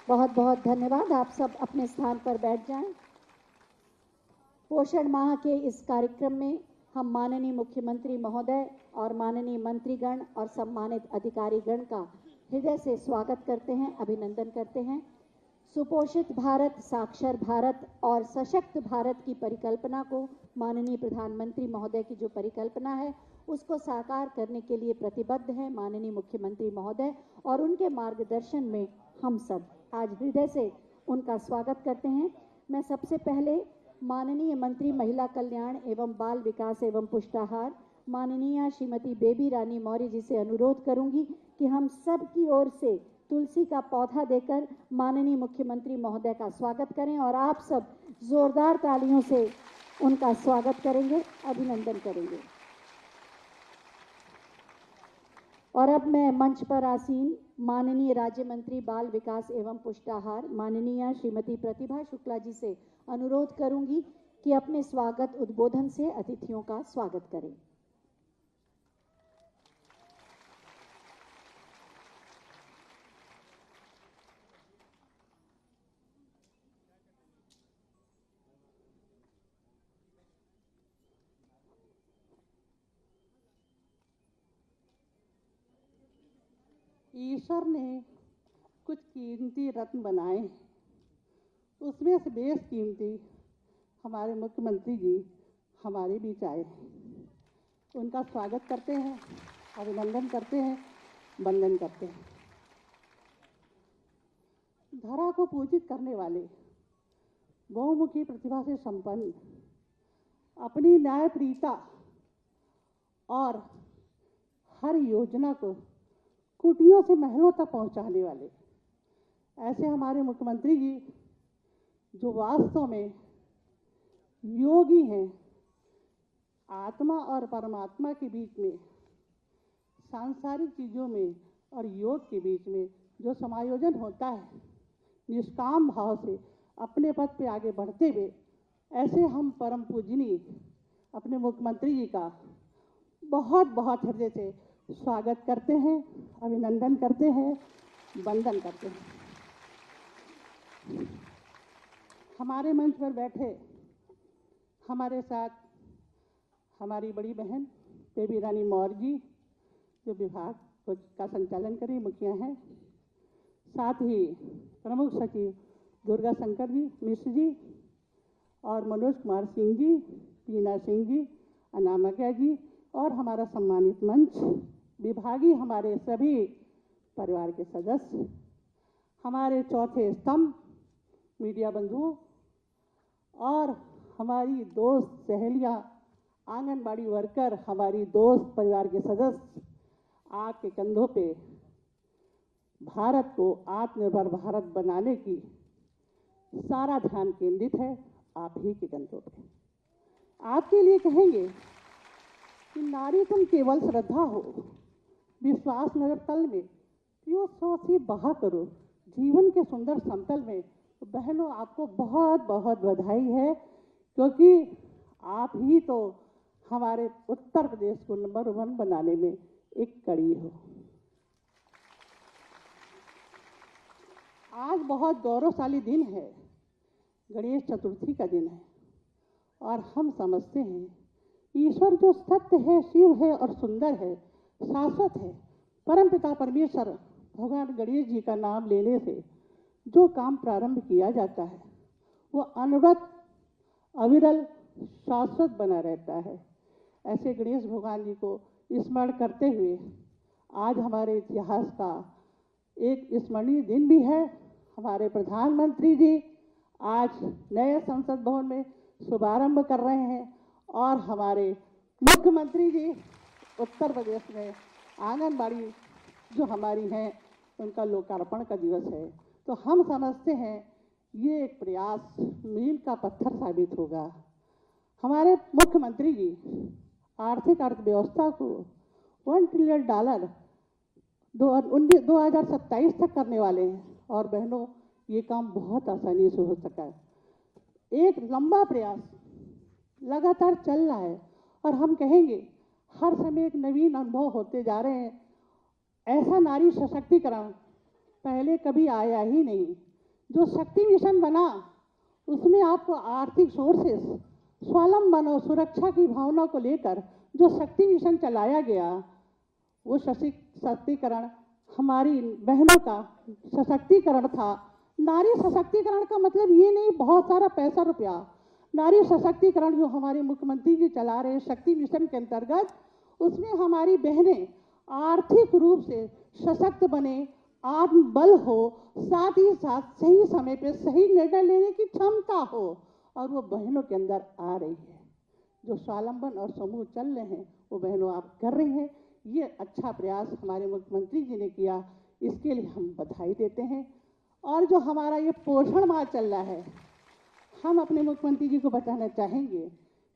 बहुत बहुत धन्यवाद। आप सब अपने स्थान पर बैठ जाएं। पोषण माह के इस कार्यक्रम में हम माननीय मुख्यमंत्री महोदय और माननीय मंत्रीगण और सम्मानित अधिकारीगण का हृदय से स्वागत करते हैं, अभिनंदन करते हैं। सुपोषित भारत, साक्षर भारत और सशक्त भारत की परिकल्पना को माननीय प्रधानमंत्री महोदय की जो परिकल्पना है उसको साकार करने के लिए प्रतिबद्ध है माननीय मुख्यमंत्री महोदय, और उनके मार्गदर्शन में हम सब आज हृदय से उनका स्वागत करते हैं। मैं सबसे पहले माननीय मंत्री महिला कल्याण एवं बाल विकास एवं पुष्टाहार माननीय श्रीमती बेबी रानी मौर्य जी से अनुरोध करूंगी कि हम सब की ओर से तुलसी का पौधा देकर माननीय मुख्यमंत्री महोदय का स्वागत करें और आप सब जोरदार तालियों से उनका स्वागत करेंगे, अभिनंदन करेंगे। और अब मैं मंच पर आसीन माननीय राज्य मंत्री बाल विकास एवं पुष्टाहार माननीय श्रीमती प्रतिभा शुक्ला जी से अनुरोध करूंगी कि अपने स्वागत उद्बोधन से अतिथियों का स्वागत करें। ईश्वर ने कुछ कीमती रत्न बनाए हैं, उसमें से बेस कीमती हमारे मुख्यमंत्री जी हमारे बीच आए हैं। उनका स्वागत करते हैं, अभिनंदन करते हैं, वंदन करते हैं। धरा को पूजित करने वाले, बहुमुखी प्रतिभा से संपन्न, अपनी न्यायप्रियता और हर योजना को कुटियों से महलों तक पहुंचाने वाले ऐसे हमारे मुख्यमंत्री जी जो वास्तव में योगी हैं, आत्मा और परमात्मा के बीच में, सांसारिक चीज़ों में और योग के बीच में जो समायोजन होता है, निष्काम भाव से अपने पद पे आगे बढ़ते हुए, ऐसे हम परम पूजनीय अपने मुख्यमंत्री जी का बहुत बहुत हृदय से स्वागत करते हैं, अभिनंदन करते हैं, वंदन करते हैं। हमारे मंच पर बैठे हमारे साथ हमारी बड़ी बहन बेबी रानी मौर्य जी जो विभाग का संचालन करी मुखिया हैं, साथ ही प्रमुख सचिव दुर्गा शंकर जी मिश्र जी और मनोज कुमार सिंह जी, पीना सिंह जी, अनामिका जी और हमारा सम्मानित मंच, विभागीय हमारे सभी परिवार के सदस्य, हमारे चौथे स्तंभ मीडिया बंधुओं और हमारी दोस्त सहेलियां, आंगनबाड़ी वर्कर, हमारी दोस्त परिवार के सदस्य, आपके कंधों पे भारत को आत्मनिर्भर भारत बनाने की सारा ध्यान केंद्रित है, आप ही के कंधों पे। आपके लिए कहेंगे कि नारी तुम केवल श्रद्धा हो, विश्वास नगर तल में पियो सौ सी बहा करो जीवन के सुंदर समतल में। तो बहनों, आपको बहुत बहुत बधाई है, क्योंकि आप ही तो हमारे उत्तर प्रदेश को नंबर 1 बनाने में एक कड़ी हो। आज बहुत गौरवशाली दिन है, गणेश चतुर्थी का दिन है, और हम समझते हैं ईश्वर जो सत्य है, शिव है और सुंदर है, शाश्वत है, परमपिता परमेश्वर भगवान गणेश जी का नाम लेने से जो काम प्रारंभ किया जाता है वो अनवरत, अविरल, शाश्वत बना रहता है। ऐसे गणेश भगवान जी को स्मरण करते हुए आज हमारे इतिहास का एक स्मरणीय दिन भी है। हमारे प्रधानमंत्री जी आज नए संसद भवन में शुभारंभ कर रहे हैं और हमारे मुख्यमंत्री जी उत्तर प्रदेश में आंगनबाड़ी जो हमारी हैं उनका लोकार्पण का दिवस है। तो हम समझते हैं ये एक प्रयास मील का पत्थर साबित होगा। हमारे मुख्यमंत्री जी आर्थिक अर्थव्यवस्था को $1 ट्रिलियन 2027 तक करने वाले हैं, और बहनों ये काम बहुत आसानी से हो सका है। एक लंबा प्रयास लगातार चल रहा है और हम कहेंगे हर समय एक नवीन अनुभव होते जा रहे हैं। ऐसा नारी सशक्तिकरण पहले कभी आया ही नहीं। जो शक्ति मिशन बना उसमें आपको आर्थिक सोर्सेस, स्वावलंबन और सुरक्षा की भावना को लेकर जो शक्ति मिशन चलाया गया, वो सशक्तिकरण हमारी बहनों का सशक्तिकरण था। नारी सशक्तिकरण का मतलब ये नहीं बहुत सारा पैसा रुपया। नारी सशक्तिकरण जो हमारे मुख्यमंत्री जी चला रहे हैं शक्ति मिशन के अंतर्गत, उसमें हमारी बहनें आर्थिक रूप से सशक्त बने, आत्मबल हो, साथ ही साथ सही समय पे सही निर्णय लेने की क्षमता हो, और वो बहनों के अंदर आ रही है। जो स्वावलंबन और समूह चल रहे हैं वो बहनों आप कर रही हैं। ये अच्छा प्रयास हमारे मुख्यमंत्री जी ने किया, इसके लिए हम बधाई देते हैं। और जो हमारा ये पोषण माह चल रहा है, हम अपने मुख्यमंत्री जी को बताना चाहेंगे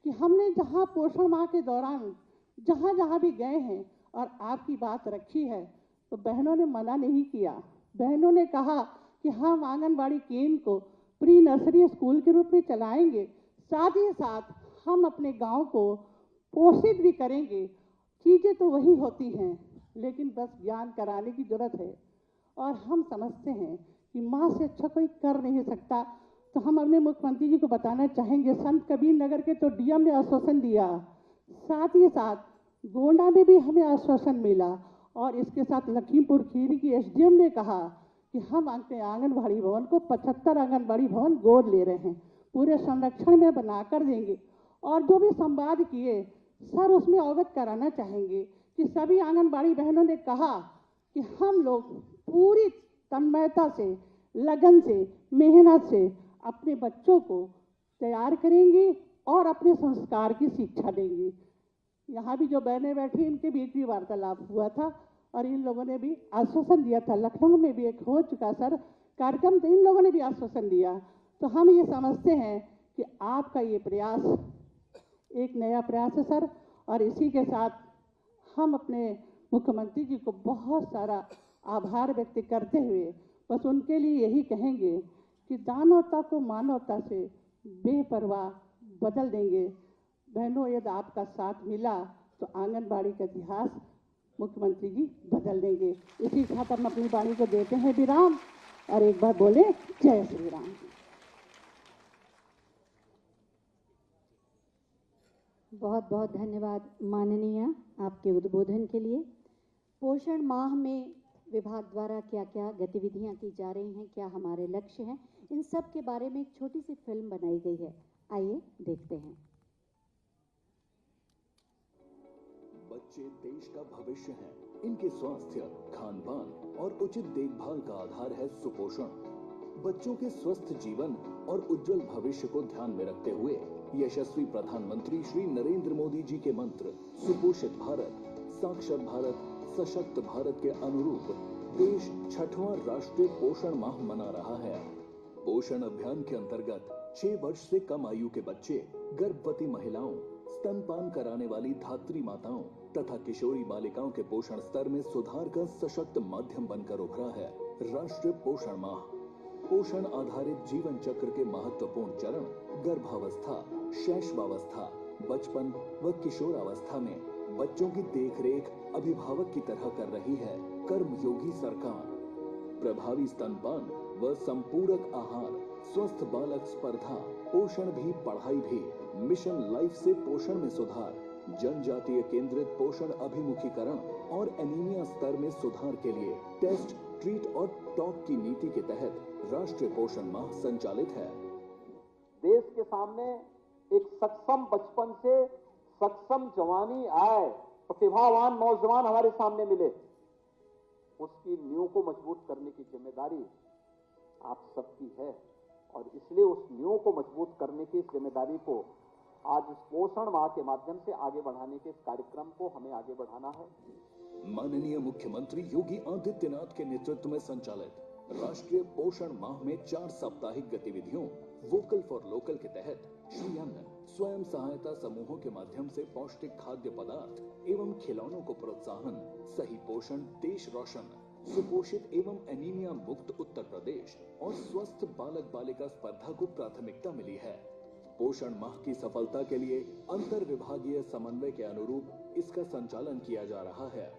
कि हमने जहाँ पोषण माह के दौरान जहाँ जहाँ भी गए हैं और आपकी बात रखी है, तो बहनों ने मना नहीं किया। बहनों ने कहा कि हम आंगनबाड़ी केंद्र को प्री नर्सरी स्कूल के रूप में चलाएंगे, साथ ही साथ हम अपने गांव को पोषित भी करेंगे। चीज़ें तो वही होती हैं, लेकिन बस ज्ञान कराने की जरूरत है। और हम समझते हैं कि माँ से अच्छा कोई कर नहीं सकता। तो हम अपने मुख्यमंत्री जी को बताना चाहेंगे, संत कबीर नगर के तो डीएम ने आश्वासन दिया, साथ ही साथ गोंडा में भी हमें आश्वासन मिला, और इसके साथ लखीमपुर खीरी की एसडीएम ने कहा कि हम अपने आंगनबाड़ी भवन को 75 आंगनबाड़ी भवन गोद ले रहे हैं, पूरे संरक्षण में बनाकर देंगे। और जो भी संवाद किए सर, उसमें अवगत कराना चाहेंगे कि सभी आंगनबाड़ी बहनों ने कहा कि हम लोग पूरी तन्मयता से, लगन से, मेहनत से अपने बच्चों को तैयार करेंगी और अपने संस्कार की शिक्षा देंगी। यहाँ भी जो बहनें बैठी इनके बीच भी वार्तालाप हुआ था और इन लोगों ने भी आश्वासन दिया था। लखनऊ में भी एक हो चुका सर कार्यक्रम, तो इन लोगों ने भी आश्वासन दिया। तो हम ये समझते हैं कि आपका ये प्रयास एक नया प्रयास है सर, और इसी के साथ हम अपने मुख्यमंत्री जी को बहुत सारा आभार व्यक्त करते हुए बस उनके लिए यही कहेंगे कि दानवता को मानवता से बेपरवाह बदल देंगे। बहनों, यदि आपका साथ मिला तो आंगनबाड़ी का इतिहास मुख्यमंत्री जी बदल देंगे। इसी के साथ हम अपनी वाणी को देते हैं विराम, और एक बार बोले जय श्री राम। बहुत बहुत धन्यवाद माननीय आपके उद्बोधन के लिए। पोषण माह में विभाग द्वारा क्या क्या गतिविधियां की जा रही हैं, क्या हमारे लक्ष्य हैं, इन सब के बारे में एक छोटी सी फिल्म बनाई गई है, आइए देखते हैं। बच्चे देश का भविष्य हैं। इनके स्वास्थ्य, खान-पान और उचित देखभाल का आधार है सुपोषण। बच्चों के स्वस्थ जीवन और उज्जवल भविष्य को ध्यान में रखते हुए यशस्वी प्रधानमंत्री श्री नरेंद्र मोदी जी के मंत्र सुपोषित भारत, साक्षर भारत, सशक्त भारत के अनुरूप देश 6वां राष्ट्रीय पोषण माह मना रहा है। पोषण अभियान के अंतर्गत 6 वर्ष से कम आयु के बच्चे, गर्भवती महिलाओं, स्तनपान कराने वाली धात्री माताओं तथा किशोरी बालिकाओं के पोषण स्तर में सुधार का सशक्त माध्यम बनकर उभरा है राष्ट्रीय पोषण माह। पोषण आधारित जीवन चक्र के महत्वपूर्ण चरण गर्भावस्था, शैशवावस्था, बचपन व किशोरावस्था में बच्चों की देखरेख अभिभावक की तरह कर रही है कर्मयोगी सरकार। प्रभावी स्तनपान व संपूरक आहार, स्वस्थ बालक स्पर्धा, पोषण भी पढ़ाई भी, मिशन लाइफ से पोषण में सुधार, जनजातीय केंद्रित पोषण अभिमुखीकरण और एनीमिया स्तर में सुधार के लिए टेस्ट, ट्रीट और टॉक की नीति के तहत राष्ट्रीय पोषण माह संचालित है। देश के सामने एक सक्षम बचपन से सक्षम जवानी आए, प्रतिभावान नौजवान हमारे सामने मिले, उसकी नींव को मजबूत करने की जिम्मेदारी आप सबकी है। और इसलिए उस नींव को मजबूत करने की इस जिम्मेदारी को आज इस पोषण माह के माध्यम से आगे बढ़ाने के इस कार्यक्रम को हमें आगे बढ़ाना है। माननीय मुख्यमंत्री योगी आदित्यनाथ के नेतृत्व में संचालित राष्ट्रीय पोषण माह में 4 साप्ताहिक गतिविधियों वोकल फॉर लोकल के तहत श्री अन्न स्वयं सहायता समूहों के माध्यम से पौष्टिक खाद्य पदार्थ एवं खिलौनों को प्रोत्साहन, सही पोषण देश रोशन, सुपोषित एवं एनीमिया मुक्त उत्तर प्रदेश और स्वस्थ बालक बालिका स्पर्धा को प्राथमिकता मिली है। पोषण माह की सफलता के लिए अंतर विभागीय समन्वय के अनुरूप इसका संचालन किया जा रहा है।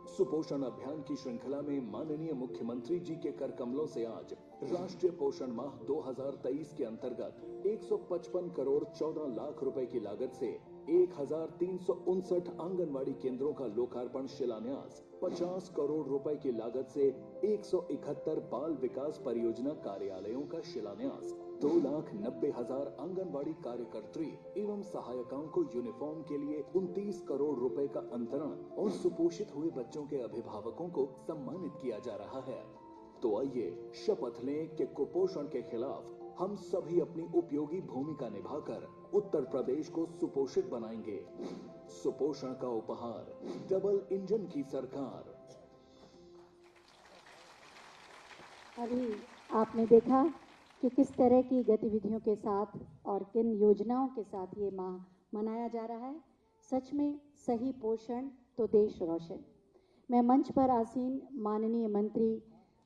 सुपोषण अभियान की श्रृंखला में माननीय मुख्यमंत्री जी के कर कमलों से आज राष्ट्रीय पोषण माह 2023 के अंतर्गत 155 करोड़ 14 लाख रुपए की लागत से 1359 आंगनवाड़ी केंद्रों का लोकार्पण शिलान्यास, 50 करोड़ रुपए की लागत से 171 बाल विकास परियोजना कार्यालयों का शिलान्यास, 2,90,000 आंगनवाड़ी कार्यकर्त्री एवं सहायिकाओं को यूनिफॉर्म के लिए 29 करोड़ रुपए का अंतरण और सुपोषित हुए बच्चों के अभिभावकों को सम्मानित किया जा रहा है। तो आइए शपथ लें कि कुपोषण के खिलाफ हम सभी अपनी उपयोगी भूमिका निभाकर उत्तर प्रदेश को सुपोषित बनाएंगे। सुपोषण का उपहार, डबल इंजन की सरकार। अभी आपने देखा कि किस तरह की गतिविधियों के साथ और किन योजनाओं के साथ ये माह मनाया जा रहा है। सच में सही पोषण तो देश रोशन। मैं मंच पर आसीन माननीय मंत्री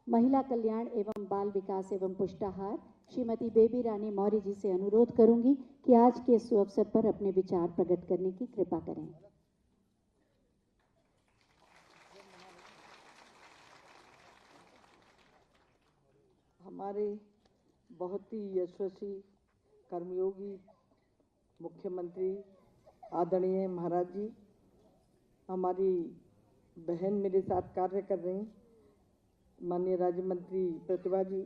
महिला कल्याण एवं बाल विकास एवं पुष्टाहार श्रीमती बेबी रानी मौर्य जी से अनुरोध करूंगी कि आज के इस अवसर पर अपने विचार प्रकट करने की कृपा करें। हमारे बहुत ही यशस्वी कर्मयोगी मुख्यमंत्री आदरणीय महाराज जी, हमारी बहन मेरे साथ कार्य कर रही माननीय राज्य मंत्री प्रतिभा जी,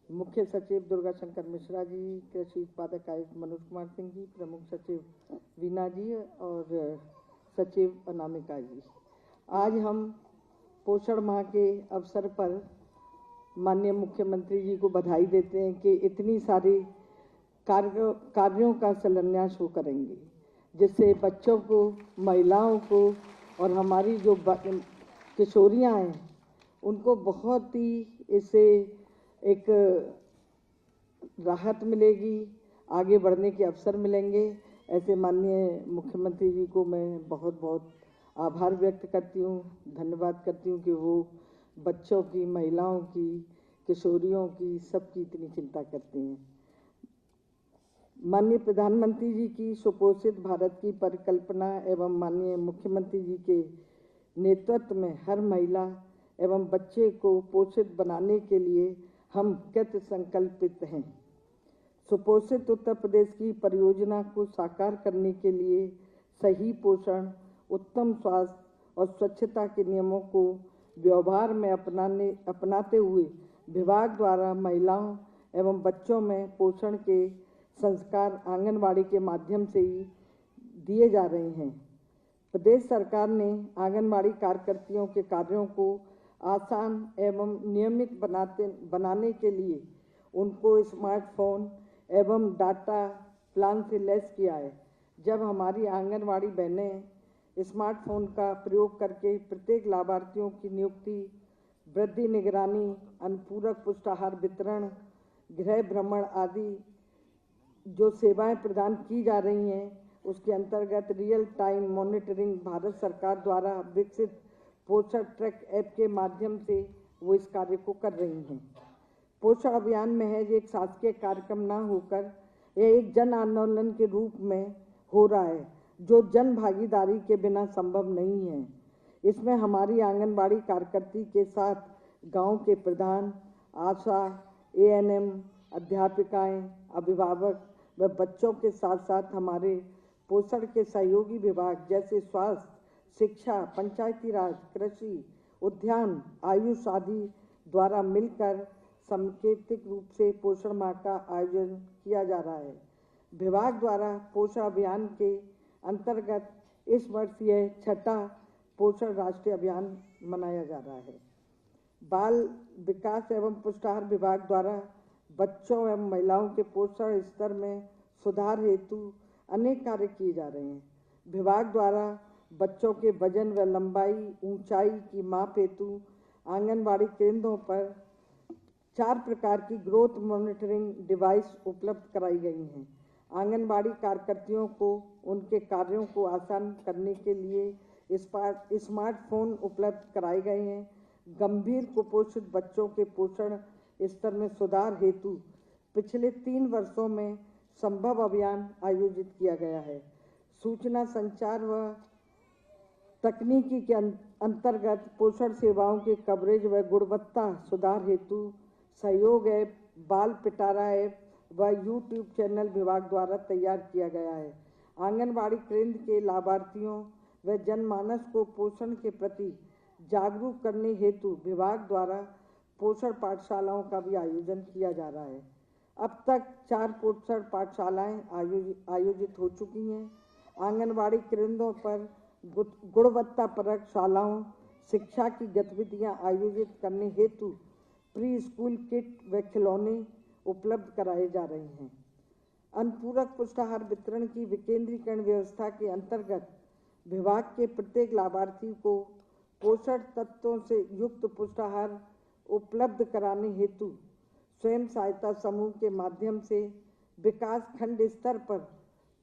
मुख्य सचिव दुर्गा शंकर मिश्रा जी, कृषि उत्पादक आयुक्त मनोज कुमार सिंह जी, प्रमुख सचिव वीना जी और सचिव अनामिका जी। आज हम पोषण माह के अवसर पर माननीय मुख्यमंत्री जी को बधाई देते हैं कि इतनी सारी कार्यों का शिलान्यास वो करेंगे, जिससे बच्चों को, महिलाओं को और हमारी जो किशोरियाँ हैं उनको बहुत ही इससे एक राहत मिलेगी, आगे बढ़ने के अवसर मिलेंगे। ऐसे माननीय मुख्यमंत्री जी को मैं बहुत बहुत आभार व्यक्त करती हूँ, धन्यवाद करती हूँ कि वो बच्चों की, महिलाओं की, किशोरियों की, सबकी इतनी चिंता करते हैं। माननीय प्रधानमंत्री जी की सुपोषित भारत की परिकल्पना एवं माननीय मुख्यमंत्री जी के नेतृत्व में हर महिला एवं बच्चे को पोषित बनाने के लिए हम कृत संकल्पित हैं। सुपोषित उत्तर प्रदेश की परियोजना को साकार करने के लिए सही पोषण, उत्तम स्वास्थ्य और स्वच्छता के नियमों को व्यवहार में अपनाते हुए विभाग द्वारा महिलाओं एवं बच्चों में पोषण के संस्कार आंगनवाड़ी के माध्यम से ही दिए जा रहे हैं। प्रदेश सरकार ने आंगनवाड़ी कार्यकर्तियों के कार्यों को आसान एवं नियमित बनाने के लिए उनको स्मार्टफोन एवं डाटा प्लान से लैस किया है। जब हमारी आंगनवाड़ी बहनें स्मार्टफोन का प्रयोग करके प्रत्येक लाभार्थियों की नियुक्ति, वृद्धि निगरानी, अनुपूरक पुष्टाहार वितरण, गृह भ्रमण आदि जो सेवाएं प्रदान की जा रही हैं, उसके अंतर्गत रियल टाइम मॉनिटरिंग भारत सरकार द्वारा विकसित पोषण ट्रैक ऐप के माध्यम से वो इस कार्य को कर रही हैं। पोषण अभियान महज एक शासकीय कार्यक्रम न होकर यह एक जन आंदोलन के रूप में हो रहा है, जो जन भागीदारी के बिना संभव नहीं है। इसमें हमारी आंगनबाड़ी कार्यकर्ती के साथ गांव के प्रधान, आशा, एएनएम, अध्यापिकाएं, अभिभावक व बच्चों के साथ साथ हमारे पोषण के सहयोगी विभाग जैसे स्वास्थ्य, शिक्षा, पंचायती राज, कृषि, उद्यान, आयुष आदि द्वारा मिलकर सांकेतिक रूप से पोषण माह का आयोजन किया जा रहा है। विभाग द्वारा पोषण अभियान के अंतर्गत इस वर्ष यह 6ठा पोषण राष्ट्रीय अभियान मनाया जा रहा है। बाल विकास एवं पुष्टाहार विभाग द्वारा बच्चों एवं महिलाओं के पोषण स्तर में सुधार हेतु अनेक कार्य किए जा रहे हैं। विभाग द्वारा बच्चों के वजन व लंबाई, ऊंचाई की माप हेतु आंगनबाड़ी केंद्रों पर 4 प्रकार की ग्रोथ मॉनिटरिंग डिवाइस उपलब्ध कराई गई हैं। आंगनबाड़ी कार्यकर्तियों को उनके कार्यों को आसान करने के लिए स्मार्टफोन उपलब्ध कराए गए हैं। गंभीर कुपोषित बच्चों के पोषण स्तर में सुधार हेतु पिछले 3 वर्षों में संभव अभियान आयोजित किया गया है। सूचना संचार व तकनीकी के अंतर्गत पोषण सेवाओं के कवरेज व गुणवत्ता सुधार हेतु सहयोग ऐप, बाल पिटारा ऐप व यूट्यूब चैनल विभाग द्वारा तैयार किया गया है। आंगनबाड़ी केंद्र के लाभार्थियों व जनमानस को पोषण के प्रति जागरूक करने हेतु विभाग द्वारा पोषण पाठशालाओं का भी आयोजन किया जा रहा है। अब तक 4 पोषण पाठशालाएं आयोजित हो चुकी हैं। आंगनबाड़ी केंद्रों पर गुणवत्तापरक शालाओं शिक्षा की गतिविधियां आयोजित करने हेतु प्री स्कूल किट व खिलौने उपलब्ध कराए जा रहे हैं। अनुपूरक पुष्टाहार वितरण की विकेंद्रीकरण व्यवस्था के अंतर्गत विभाग के प्रत्येक लाभार्थी को पोषण तत्वों से युक्त पुष्टाहार उपलब्ध कराने हेतु स्वयं सहायता समूह के माध्यम से विकास खंड स्तर पर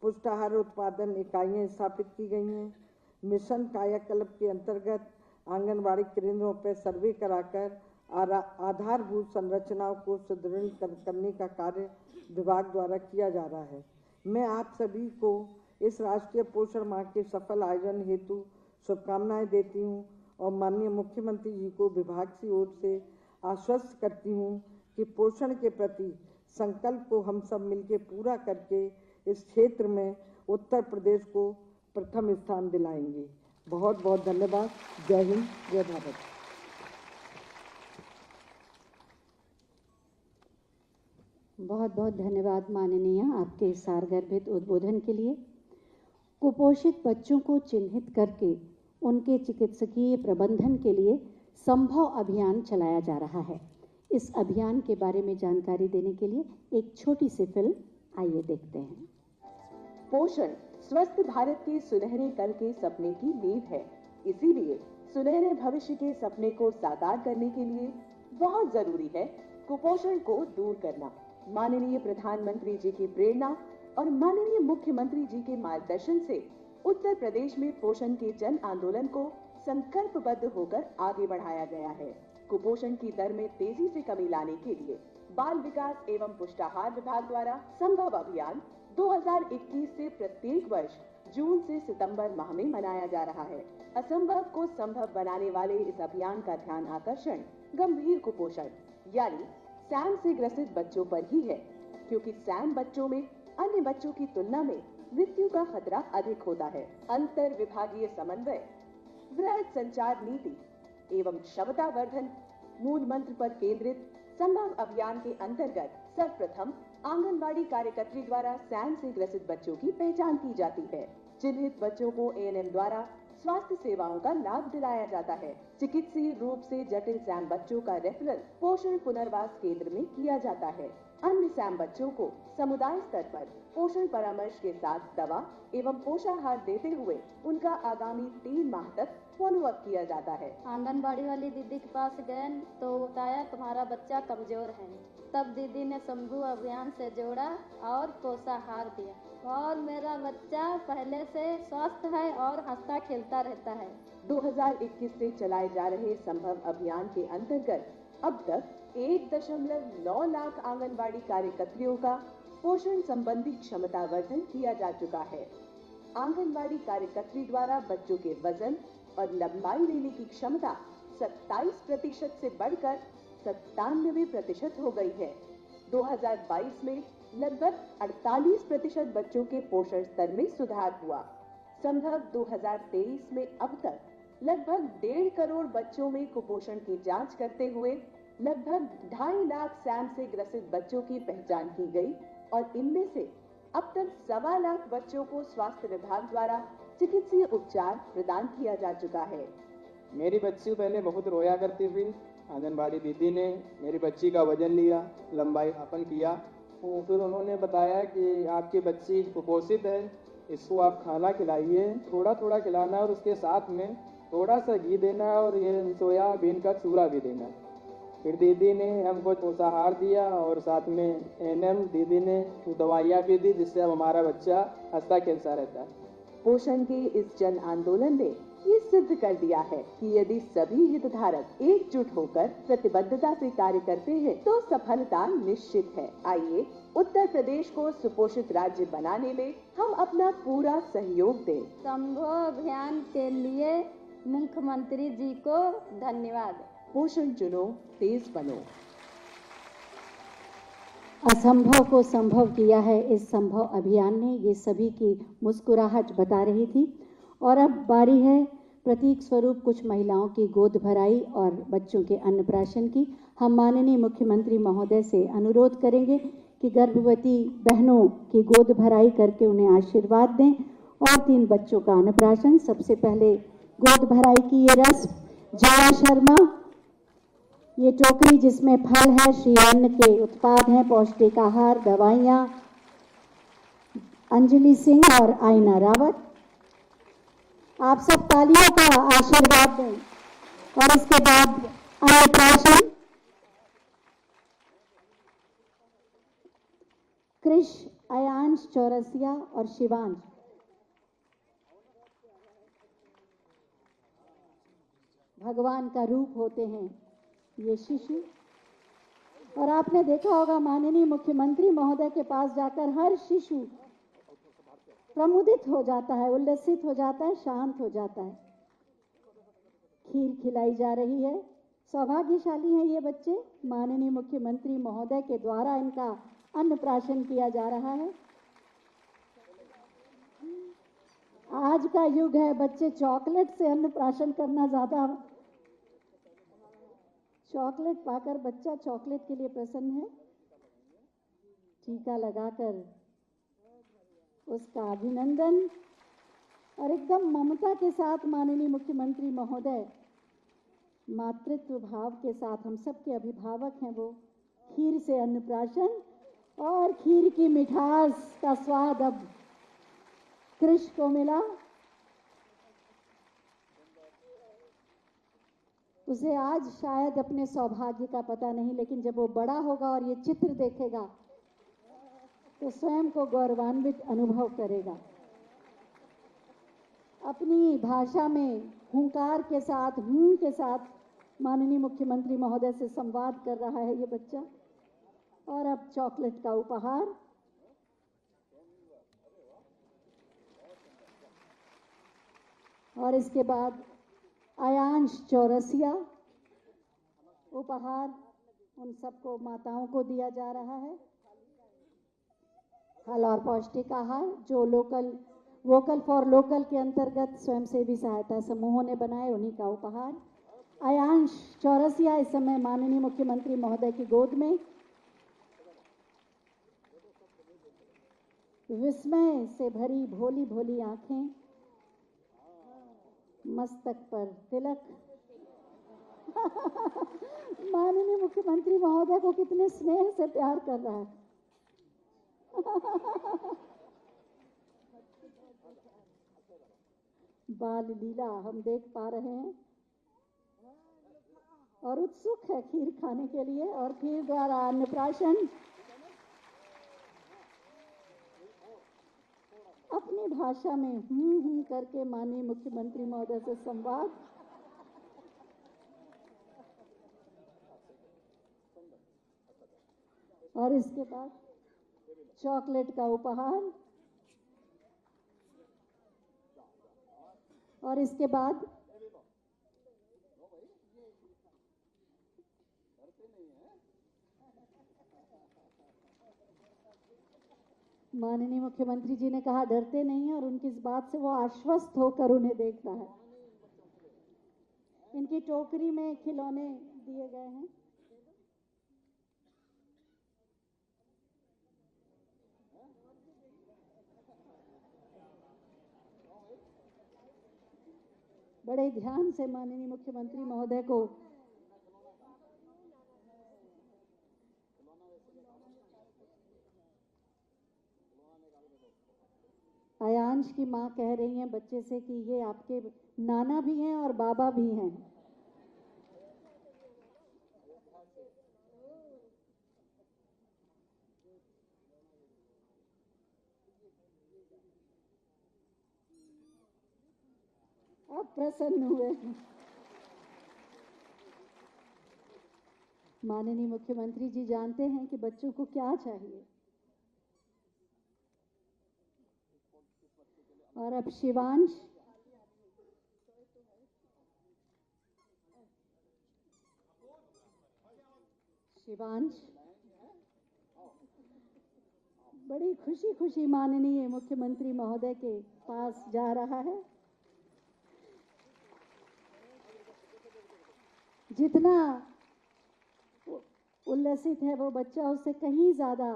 पुष्टाहार उत्पादन इकाइयाँ स्थापित की गई हैं। मिशन कायाकल्प के अंतर्गत आंगनबाड़ी केंद्रों पर सर्वे कराकर आधारभूत संरचनाओं को सुदृढ़ करने का कार्य विभाग द्वारा किया जा रहा है। मैं आप सभी को इस राष्ट्रीय पोषण माह के सफल आयोजन हेतु शुभकामनाएं देती हूं और माननीय मुख्यमंत्री जी को विभाग की ओर से आश्वस्त करती हूं कि पोषण के प्रति संकल्प को हम सब मिलकर पूरा करके इस क्षेत्र में उत्तर प्रदेश को प्रथम स्थान दिलाएंगे। बहुत बहुत धन्यवाद। जय हिंद, जय भारत। बहुत बहुत धन्यवाद माननीय, आपके सारगर्भित उद्बोधन के लिए। कुपोषित बच्चों को चिन्हित करके उनके चिकित्सकीय प्रबंधन के लिए संभव अभियान चलाया जा रहा है। इस अभियान के बारे में जानकारी देने के लिए एक छोटी सी फिल्म आइए देखते हैं। पोषण स्वस्थ भारत के सुनहरे कल के सपने की नींव है। इसीलिए सुनहरे भविष्य के सपने को साकार करने के लिए बहुत जरूरी है कुपोषण को दूर करना। माननीय प्रधानमंत्री जी की प्रेरणा और माननीय मुख्यमंत्री जी के मार्गदर्शन से उत्तर प्रदेश में पोषण के जन आंदोलन को संकल्पबद्ध होकर आगे बढ़ाया गया है। कुपोषण की दर में तेजी से कमी लाने के लिए बाल विकास एवं पुष्टाहार विभाग द्वारा संभव अभियान 2021 से प्रत्येक वर्ष जून से सितंबर माह में मनाया जा रहा है। असंभव को संभव बनाने वाले इस अभियान का ध्यान आकर्षण गंभीर कुपोषण यानी सैम से ग्रसित बच्चों पर ही है, क्योंकि सैम बच्चों में अन्य बच्चों की तुलना में मृत्यु का खतरा अधिक होता है। अंतर विभागीय समन्वय, वृहद संचार नीति एवं क्षमता वर्धन मूल मंत्र पर केंद्रित संभव अभियान के अंतर्गत सर्वप्रथम आंगनबाड़ी कार्यकर्त्री द्वारा सैम से ग्रसित बच्चों की पहचान की जाती है। चिन्हित बच्चों को ANM द्वारा स्वास्थ्य सेवाओं का लाभ दिलाया जाता है। चिकित्सीय रूप से जटिल सैम बच्चों का रेफरल पोषण पुनर्वास केंद्र में किया जाता है। अन्य सैम बच्चों को समुदाय स्तर पर पोषण परामर्श के साथ दवा एवं पोषाहार देते हुए उनका आगामी 3 माह तक फॉलोअप किया जाता है। आंगनबाड़ी वाली दीदी के पास गए तो बताया तुम्हारा बच्चा कमजोर है। तब दीदी ने शंभू अभियान से जोड़ा और पोषाहार दिया और मेरा बच्चा पहले से स्वस्थ है और हंसता खेलता रहता है। 2021 से चलाए जा रहे संभव अभियान के अंतर्गत अब तक 1.9 लाख आंगनबाड़ी कार्यकर्त्रियों का पोषण संबंधी क्षमता वर्धन किया जा चुका है। आंगनबाड़ी कार्यकर्त्री द्वारा बच्चों के वजन और लंबाई लेने की क्षमता 27% से बढ़कर 97% हो गई है। 2022 में लगभग 48% बच्चों के पोषण स्तर में सुधार हुआ। संभव 2023 में अब तक लगभग 1.5 करोड़ बच्चों में कुपोषण की जांच करते हुए लगभग 2.5 लाख सैम से ग्रसित बच्चों की पहचान की गई और इनमें से अब तक 1.25 लाख बच्चों को स्वास्थ्य विभाग द्वारा चिकित्सीय उपचार प्रदान किया जा चुका है। मेरी बच्ची पहले बहुत रोया करती थी। आंगनबाड़ी दीदी ने मेरी बच्ची का वजन लिया, लंबाई मापन किया, तो फिर उन्होंने बताया कि आपकी बच्ची कुपोषित है, इसको आप खाना खिलाइए, थोड़ा थोड़ा खिलाना और उसके साथ में थोड़ा सा घी देना और ये सोयाबीन का चूरा भी देना। फिर दीदी ने हमको पोषाहार दिया और साथ में ANM दीदी ने दवाइयाँ भी दी, जिससे अब हमारा बच्चा हंसता खेलता रहता है। पोषण के इस जन आंदोलन ने ये सिद्ध कर दिया है कि यदि सभी हितधारक एकजुट होकर प्रतिबद्धता से कार्य करते हैं तो सफलता निश्चित है। आइए उत्तर प्रदेश को सुपोषित राज्य बनाने में हम अपना पूरा सहयोग दें। संभव अभियान के लिए मुख्यमंत्री जी को धन्यवाद। पोषण चुनो, तेज बनो। असंभव को संभव किया है इस संभव अभियान ने, ये सभी की मुस्कुराहट बता रही थी। और अब बारी है प्रतीक स्वरूप कुछ महिलाओं की गोद भराई और बच्चों के अन्नप्राशन की। हम माननीय मुख्यमंत्री महोदय से अनुरोध करेंगे कि गर्भवती बहनों की गोद भराई करके उन्हें आशीर्वाद दें और 3 बच्चों का अन्नप्राशन। सबसे पहले गोद भराई की ये रस्म जया शर्मा, ये टोकरी जिसमें फल है, श्री अन्न के उत्पाद हैं, पौष्टिक आहार, दवाइयाँ, अंजलि सिंह और आयना रावत। आप सब तालियों का आशीर्वाद दें। और इसके बाद अन्नप्राशन कृष, अयांश चौरसिया और शिवांश। भगवान का रूप होते हैं ये शिशु। और आपने देखा होगा माननीय मुख्यमंत्री महोदय के पास जाकर हर शिशु प्रमुदित हो जाता है, उल्लसित हो जाता है, शांत हो जाता है। खीर खिलाई जा रही है। सौभाग्यशाली हैं ये बच्चे, माननीय मुख्यमंत्री महोदय के द्वारा इनका अन्नप्राशन किया जा रहा है। आज का युग है, बच्चे चॉकलेट से अन्नप्राशन करना ज्यादा, चॉकलेट पाकर बच्चा चॉकलेट के लिए प्रसन्न है। टीका लगाकर उसका अभिनंदन और एकदम ममता के साथ माननीय मुख्यमंत्री महोदय मातृत्व भाव के साथ, हम सब के अभिभावक हैं वो, खीर से अन्नप्राशन और खीर की मिठास का स्वाद अब कृष को मिला। उसे आज शायद अपने सौभाग्य का पता नहीं, लेकिन जब वो बड़ा होगा और ये चित्र देखेगा तो स्वयं को गौरवान्वित अनुभव करेगा। अपनी भाषा में हुंकार के साथ, हूं के साथ माननीय मुख्यमंत्री महोदय से संवाद कर रहा है ये बच्चा। और अब चॉकलेट का उपहार। और इसके बाद अयांश चौरसिया उपहार उन सबको, माताओं को दिया जा रहा है। फल और पौष्टिक आहार जो वोकल फॉर लोकल के अंतर्गत स्वयंसेवी सहायता समूहों ने बनाए, उन्हीं का उपहार। अयांश चौरसिया इस समय माननीय मुख्यमंत्री महोदय की गोद में। विस्मय से भरी भोली भोली आंखें, मस्तक पर तिलक। माननीय मुख्यमंत्री महोदय को कितने स्नेह से प्यार कर रहा है। बाल लीला हम देख पा रहे हैं और उत्सुक है खीर खाने के लिए। और खीर द्वारा अन्नप्राशन। अपनी भाषा में हूं करके माननीय मुख्यमंत्री महोदय से संवाद। और इसके बाद चॉकलेट का उपहार। और इसके बाद माननीय मुख्यमंत्री जी ने कहा डरते नहीं हैं, और उनकी इस बात से वो आश्वस्त होकर उन्हें देख रहा है। इनकी टोकरी में खिलौने दिए गए हैं। बड़े ध्यान से माननीय मुख्यमंत्री महोदय को अयांश की मां कह रही हैं बच्चे से कि ये आपके नाना भी हैं और बाबा भी हैं। अब प्रसन्न हुए। माननीय मुख्यमंत्री जी जानते हैं कि बच्चों को क्या चाहिए। और अब शिवांश शिवांश बड़ी खुशी खुशी माननीय मुख्यमंत्री महोदय के पास जा रहा है। जितना उल्लसित है वो बच्चा, उससे कहीं ज्यादा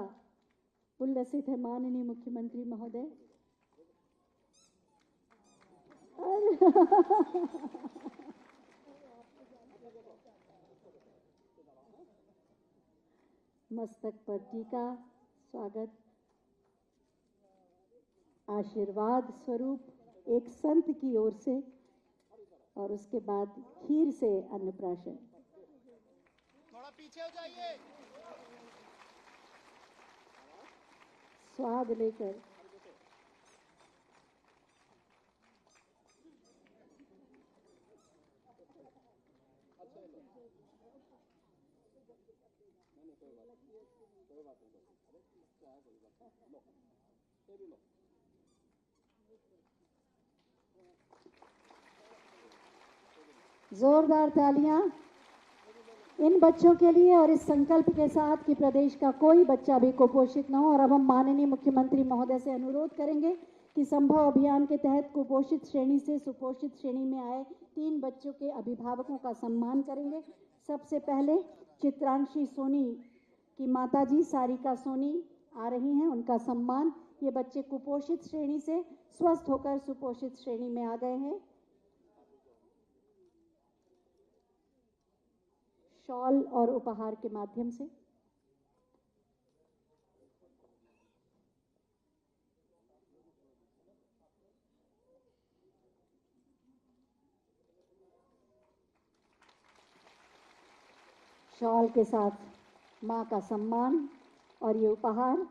उल्लसित है माननीय मुख्यमंत्री महोदय। मस्तक पर टीका, स्वागत। आशीर्वाद स्वरूप एक संत की ओर से, और उसके बाद खीर से अन्नप्राशन। थोड़ा पीछे हो जाइए। स्वाद लेकर जोरदार तालियां इन बच्चों के लिए और इस संकल्प के साथ कि प्रदेश का कोई बच्चा भी कुपोषित न हो। और अब हम माननीय मुख्यमंत्री महोदय से अनुरोध करेंगे कि संभव अभियान के तहत कुपोषित श्रेणी से सुपोषित श्रेणी में आए 3 बच्चों के अभिभावकों का सम्मान करेंगे। सबसे पहले चित्रांशी सोनी की माताजी सारिका सोनी आ रही हैं, उनका सम्मान। ये बच्चे कुपोषित श्रेणी से स्वस्थ होकर सुपोषित श्रेणी में आ गए हैं। शॉल और उपहार के माध्यम से शॉल के साथ मां का सम्मान और ये उपहार।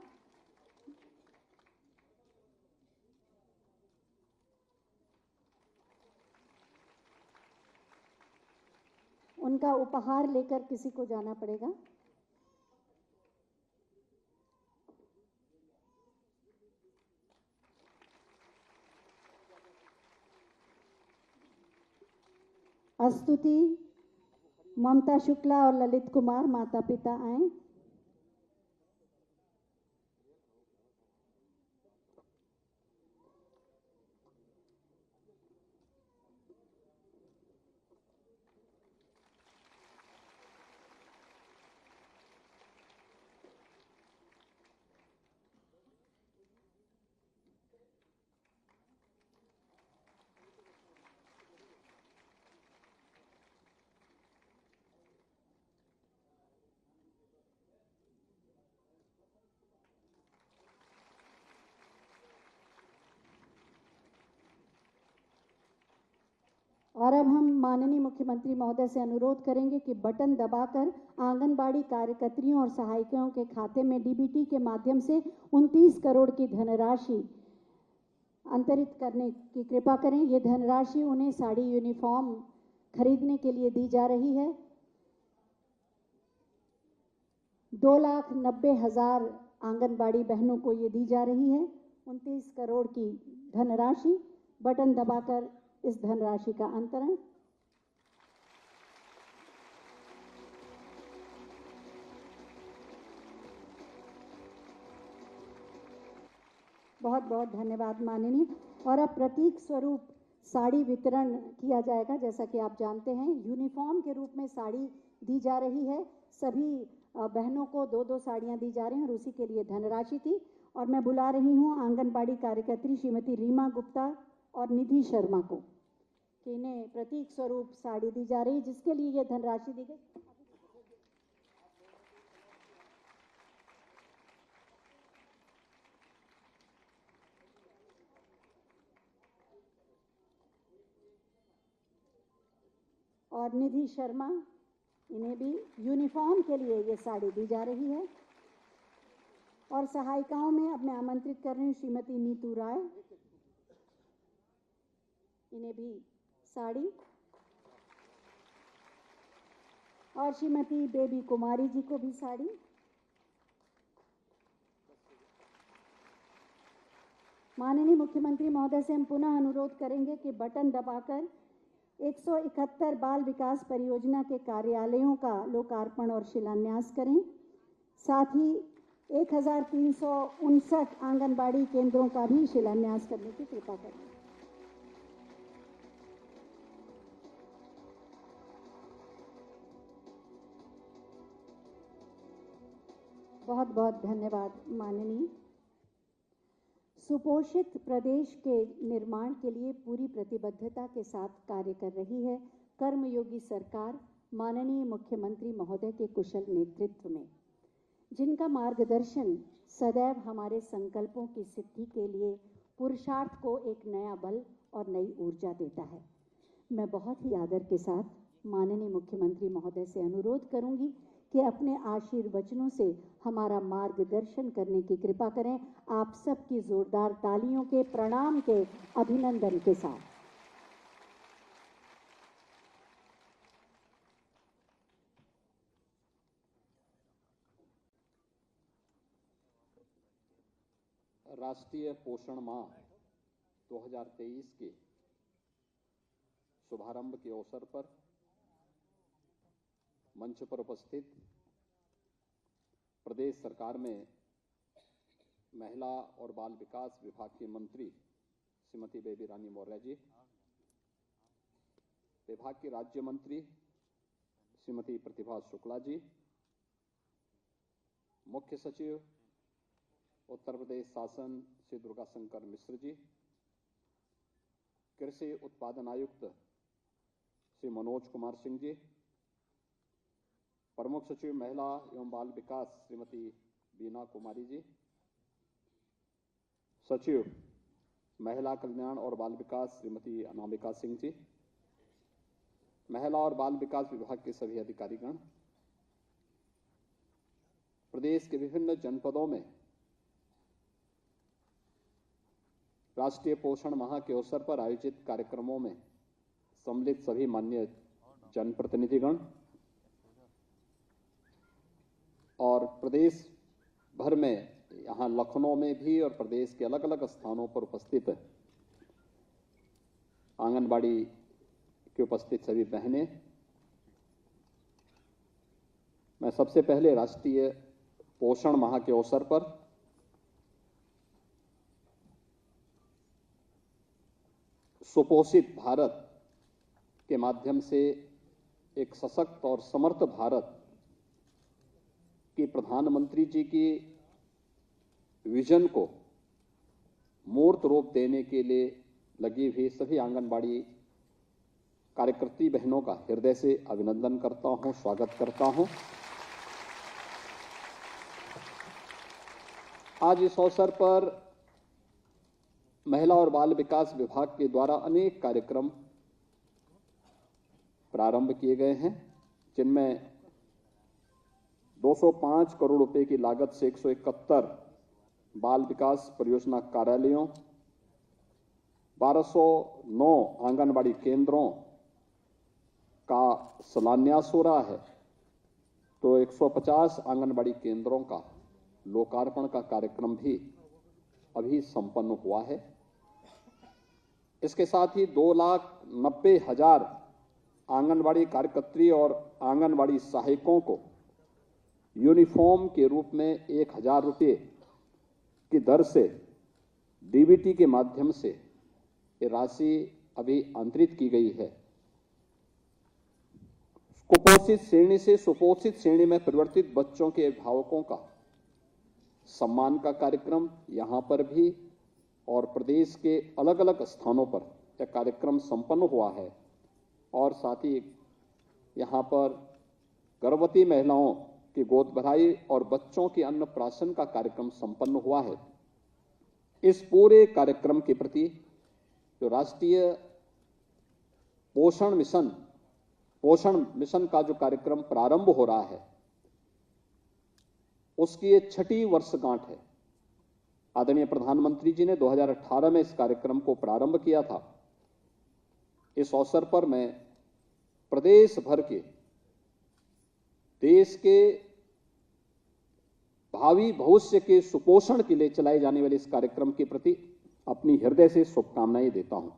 उनका उपहार लेकर किसी को जाना पड़ेगा। स्तुति ममता शुक्ला और ललित कुमार माता पिता आए। और अब हम माननीय मुख्यमंत्री महोदय से अनुरोध करेंगे कि बटन दबाकर आंगनबाड़ी कार्यकर्तियों और सहायिकाओं के खाते में डीबीटी के माध्यम से 29 करोड़ की धनराशि अंतरित करने की कृपा करें। ये धनराशि उन्हें साड़ी यूनिफॉर्म खरीदने के लिए दी जा रही है। 2,90,000 आंगनबाड़ी बहनों को ये दी जा रही है। 29 करोड़ की धनराशि, बटन दबाकर इस धनराशि का अंतरण। बहुत बहुत धन्यवाद माननीय। और अब प्रतीक स्वरूप साड़ी वितरण किया जाएगा। जैसा कि आप जानते हैं, यूनिफॉर्म के रूप में साड़ी दी जा रही है। सभी बहनों को 2-2 साड़ियां दी जा रही हैं और उसी के लिए धनराशि थी। और मैं बुला रही हूं आंगनबाड़ी कार्यकर्त्री श्रीमती रीमा गुप्ता और निधि शर्मा को कि इन्हें प्रतीक स्वरूप साड़ी दी जा रही है, जिसके लिए यह धनराशि दी गई। और निधि शर्मा, इन्हें भी यूनिफॉर्म के लिए ये साड़ी दी जा रही है। और सहायिकाओं में अब मैं आमंत्रित कर रही हूँ श्रीमती नीतू राय, इन्हें भी साड़ी। और श्रीमती बेबी कुमारी जी को भी साड़ी। माननीय मुख्यमंत्री महोदय से हम पुनः अनुरोध करेंगे कि बटन दबाकर 171 बाल विकास परियोजना के कार्यालयों का लोकार्पण और शिलान्यास करें। साथ ही 1359 आंगनबाड़ी केंद्रों का भी शिलान्यास करने की कृपा करें। बहुत बहुत धन्यवाद माननीय। सुपोषित प्रदेश के निर्माण के लिए पूरी प्रतिबद्धता के साथ कार्य कर रही है कर्मयोगी सरकार माननीय मुख्यमंत्री महोदय के कुशल नेतृत्व में, जिनका मार्गदर्शन सदैव हमारे संकल्पों की सिद्धि के लिए पुरुषार्थ को एक नया बल और नई ऊर्जा देता है। मैं बहुत ही आदर के साथ माननीय मुख्यमंत्री महोदय से अनुरोध करूंगी कि अपने आशीर्वचनों से हमारा मार्गदर्शन करने की कृपा करें। आप सबकी जोरदार तालियों के, प्रणाम के, अभिनंदन के साथ। राष्ट्रीय पोषण माह 2023 के शुभारंभ के अवसर पर मंच पर उपस्थित प्रदेश सरकार में महिला और बाल विकास विभाग की मंत्री श्रीमती बेबी रानी मौर्य जी, विभाग की राज्य मंत्री श्रीमती प्रतिभा शुक्ला जी, मुख्य सचिव उत्तर प्रदेश शासन श्री दुर्गा शंकर मिश्र जी, कृषि उत्पादन आयुक्त श्री मनोज कुमार सिंह जी, प्रमुख सचिव महिला एवं बाल विकास श्रीमती बीना कुमारी जी, सचिव महिला कल्याण और बाल विकास श्रीमती अनामिका सिंह जी, महिला और बाल विकास विभाग के सभी अधिकारीगण, प्रदेश के विभिन्न जनपदों में राष्ट्रीय पोषण माह के अवसर पर आयोजित कार्यक्रमों में सम्मिलित सभी माननीय जनप्रतिनिधिगण और प्रदेश भर में, यहाँ लखनऊ में भी और प्रदेश के अलग अलग स्थानों पर उपस्थित आंगनबाड़ी के उपस्थित सभी बहनें, मैं सबसे पहले राष्ट्रीय पोषण माह के अवसर पर सुपोषित भारत के माध्यम से एक सशक्त और समर्थ भारत की प्रधानमंत्री जी की विजन को मूर्त रूप देने के लिए लगी हुई सभी आंगनबाड़ी कार्यकर्ती बहनों का हृदय से अभिनंदन करता हूं, स्वागत करता हूं। आज इस अवसर पर महिला और बाल विकास विभाग के द्वारा अनेक कार्यक्रम प्रारंभ किए गए हैं, जिनमें 205 करोड़ रुपए की लागत से 171 बाल विकास परियोजना कार्यालयों, 1209 आंगनबाड़ी केंद्रों का शिलान्यास हो रहा है, तो 150 आंगनबाड़ी केंद्रों का लोकार्पण का कार्यक्रम भी अभी संपन्न हुआ है। इसके साथ ही 2,90,000 आंगनबाड़ी कार्यकर्त्री और आंगनबाड़ी सहायकों को यूनिफॉर्म के रूप में 1,000 रुपये की दर से डीबीटी के माध्यम से ये राशि अभी अंतरित की गई है। कुपोषित श्रेणी से सुपोषित श्रेणी में परिवर्तित बच्चों के अभिभावकों का सम्मान का कार्यक्रम यहाँ पर भी और प्रदेश के अलग अलग स्थानों पर यह कार्यक्रम संपन्न हुआ है। और साथ ही यहाँ पर गर्भवती महिलाओं की गोद भराई और बच्चों की अन्नप्राशन का कार्यक्रम संपन्न हुआ है। इस पूरे कार्यक्रम के प्रति जो राष्ट्रीय पोषण मिशन का जो कार्यक्रम प्रारंभ हो रहा है, उसकी ये 6ठी वर्षगांठ है। आदरणीय प्रधानमंत्री जी ने 2018 में इस कार्यक्रम को प्रारंभ किया था। इस अवसर पर मैं प्रदेश भर के देश के भावी भविष्य के सुपोषण के लिए चलाए जाने वाले इस कार्यक्रम के प्रति अपनी हृदय से शुभकामनाएं देता हूं।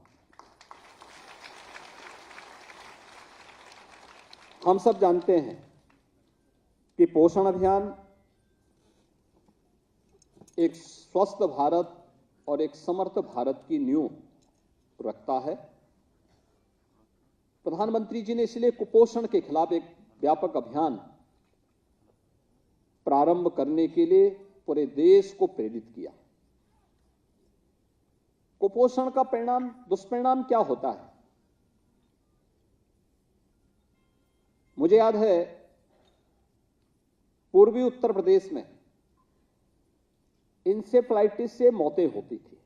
हम सब जानते हैं कि पोषण अभियान एक स्वस्थ भारत और एक समर्थ भारत की नींव रखता है। प्रधानमंत्री जी ने इसलिए कुपोषण के खिलाफ एक व्यापक अभियान प्रारंभ करने के लिए पूरे देश को प्रेरित किया। कुपोषण का दुष्परिणाम क्या होता है? मुझे याद है पूर्वी उत्तर प्रदेश में इंसेफ्लाइटिस से मौतें होती थी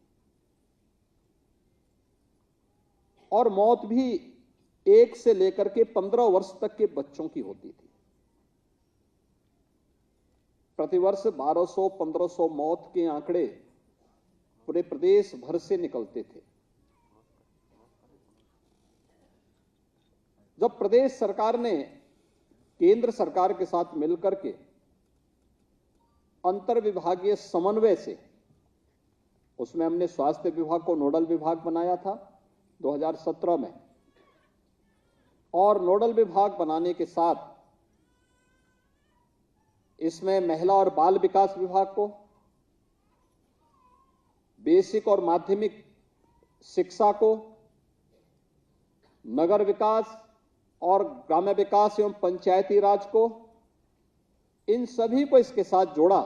और मौत भी 1 से लेकर के 15 वर्ष तक के बच्चों की होती थी। प्रतिवर्ष 1200-1500 मौत के आंकड़े पूरे प्रदेश भर से निकलते थे। जब प्रदेश सरकार ने केंद्र सरकार के साथ मिलकर के अंतर विभागीय समन्वय से, उसमें हमने स्वास्थ्य विभाग को नोडल विभाग बनाया था 2017 में, और नोडल विभाग बनाने के साथ इसमें महिला और बाल विकास विभाग को, बेसिक और माध्यमिक शिक्षा को, नगर विकास और ग्राम्य विकास एवं पंचायती राज को, इन सभी को इसके साथ जोड़ा।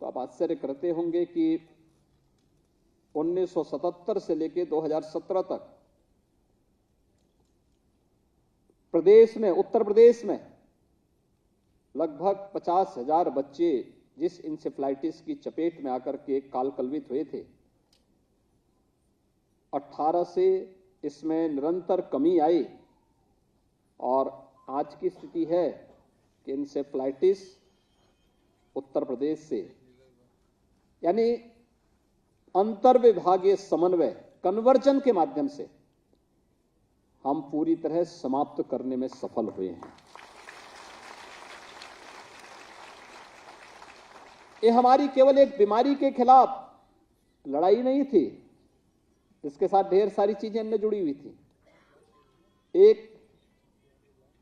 तो आप आश्चर्य करते होंगे कि 1977 से लेकर 2017 तक प्रदेश में, उत्तर प्रदेश में लगभग 50,000 बच्चे जिस इंसेफ्लाइटिस की चपेट में आकर के काल कलवित हुए थे, 18 से इसमें निरंतर कमी आई और आज की स्थिति है कि इंसेफ्लाइटिस उत्तर प्रदेश से, यानी अंतर विभागीय समन्वय, कन्वर्जन के माध्यम से हम पूरी तरह समाप्त करने में सफल हुए हैं। ये हमारी केवल एक बीमारी के खिलाफ लड़ाई नहीं थी, इसके साथ ढेर सारी चीजें अन्य जुड़ी हुई थी। एक,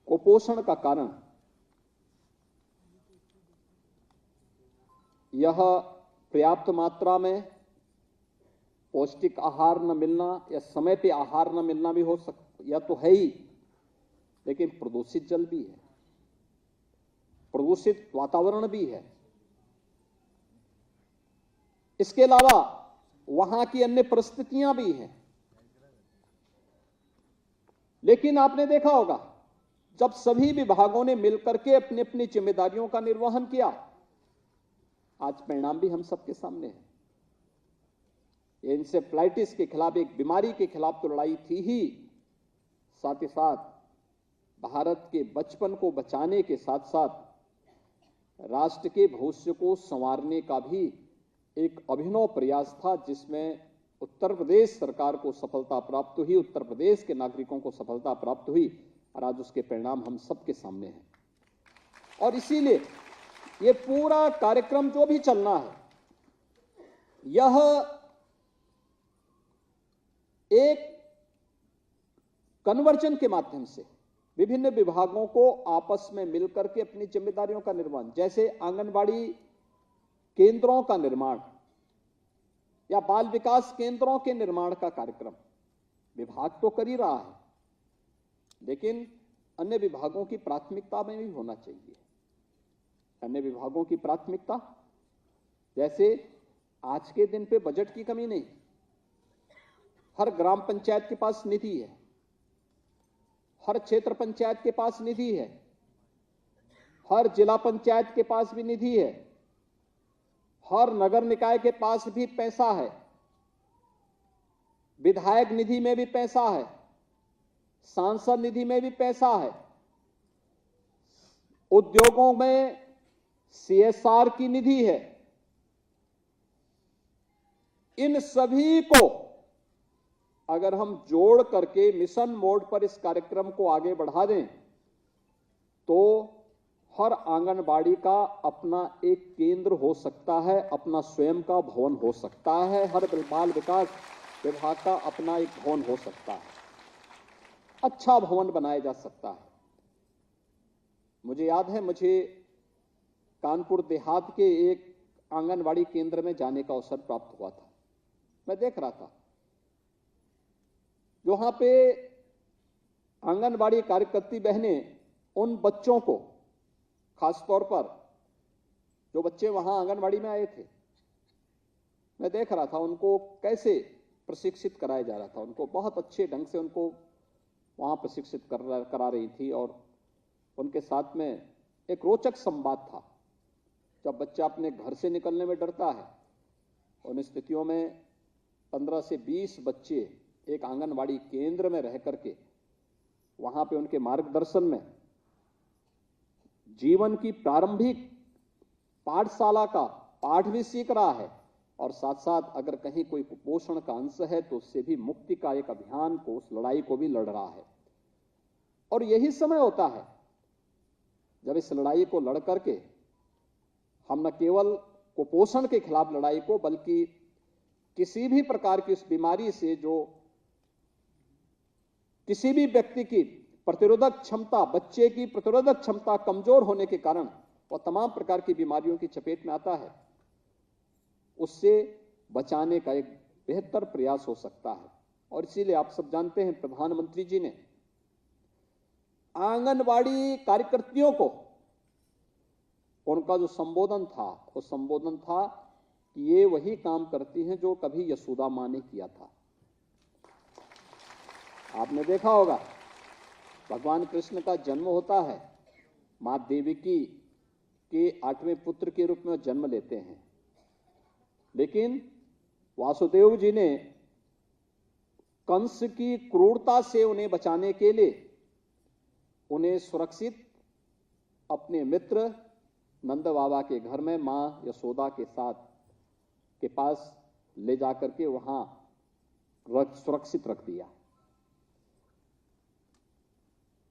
कुपोषण का कारण यह पर्याप्त मात्रा में पौष्टिक आहार न मिलना या समय पे आहार न मिलना भी हो सकता, या तो है ही, लेकिन प्रदूषित जल भी है, प्रदूषित वातावरण भी है। इसके अलावा वहां की अन्य परिस्थितियां भी हैं। लेकिन आपने देखा होगा जब सभी विभागों ने मिलकर के अपनी अपनी जिम्मेदारियों का निर्वहन किया, आज परिणाम भी हम सबके सामने है। इंसेफ्लाइटिस के खिलाफ, एक बीमारी के खिलाफ तो लड़ाई थी ही, साथ ही साथ भारत के बचपन को बचाने के साथ साथ राष्ट्र के भविष्य को संवारने का भी एक अभिनव प्रयास था, जिसमें उत्तर प्रदेश सरकार को सफलता प्राप्त हुई, उत्तर प्रदेश के नागरिकों को सफलता प्राप्त हुई और आज उसके परिणाम हम सबके सामने हैं। और इसीलिए ये पूरा कार्यक्रम जो भी चलना है, यह एक कन्वर्जन के माध्यम से विभिन्न विभागों को आपस में मिलकर के अपनी जिम्मेदारियों का निर्वहन, जैसे आंगनबाड़ी केंद्रों का निर्माण या बाल विकास केंद्रों के निर्माण का कार्यक्रम विभाग तो कर ही रहा है, लेकिन अन्य विभागों की प्राथमिकता में भी होना चाहिए। अन्य विभागों की प्राथमिकता, जैसे आज के दिन पे बजट की कमी नहीं, हर ग्राम पंचायत के पास निधि है, हर क्षेत्र पंचायत के पास निधि है, हर जिला पंचायत के पास भी निधि है, हर नगर निकाय के पास भी पैसा है, विधायक निधि में भी पैसा है, सांसद निधि में भी पैसा है, उद्योगों में CSR की निधि है। इन सभी को अगर हम जोड़ करके मिशन मोड पर इस कार्यक्रम को आगे बढ़ा दें, तो हर आंगनबाड़ी का अपना एक केंद्र हो सकता है, अपना स्वयं का भवन हो सकता है, हर बाल विकास विभाग का अपना एक भवन हो सकता है। अच्छा भवन बनाया जा सकता है। मुझे याद है, मुझे कानपुर देहात के एक आंगनवाड़ी केंद्र में जाने का अवसर प्राप्त हुआ था। मैं देख रहा था वहां पे आंगनवाड़ी कार्यकर्ती बहनें उन बच्चों को, खासतौर पर जो बच्चे वहां आंगनवाड़ी में आए थे, मैं देख रहा था उनको कैसे प्रशिक्षित कराया जा रहा था। उनको बहुत अच्छे ढंग से उनको वहां प्रशिक्षित करा रही थी। और उनके साथ में एक रोचक संवाद था। जब बच्चा अपने घर से निकलने में डरता है, उन स्थितियों में 15 से 20 बच्चे एक आंगनवाड़ी केंद्र में रह करके वहां पे उनके मार्गदर्शन में जीवन की प्रारंभिक पाठशाला का पाठ भी सीख रहा है, और साथ साथ अगर कहीं कोई कुपोषण का अंश है तो उससे भी मुक्ति का एक अभियान को, उस लड़ाई को भी लड़ रहा है। और यही समय होता है जब इस लड़ाई को लड़ करके हम न केवल कुपोषण के खिलाफ लड़ाई को, बल्कि किसी भी प्रकार की उस बीमारी से जो किसी भी व्यक्ति की प्रतिरोधक क्षमता, बच्चे की प्रतिरोधक क्षमता कमजोर होने के कारण वह तमाम प्रकार की बीमारियों की चपेट में आता है, उससे बचाने का एक बेहतर प्रयास हो सकता है। और इसीलिए आप सब जानते हैं, प्रधानमंत्री जी ने आंगनवाड़ी कार्यकर्तियों को, उनका जो संबोधन था, वो संबोधन था कि ये वही काम करती हैं जो कभी यशोदा मां ने किया था। आपने देखा होगा, भगवान कृष्ण का जन्म होता है, मां देवकी के 8वें पुत्र के रूप में जन्म लेते हैं, लेकिन वासुदेव जी ने कंस की क्रूरता से उन्हें बचाने के लिए उन्हें सुरक्षित अपने मित्र नंद बाबा के घर में मां यशोदा के साथ के पास ले जाकर के वहां सुरक्षित रख दिया।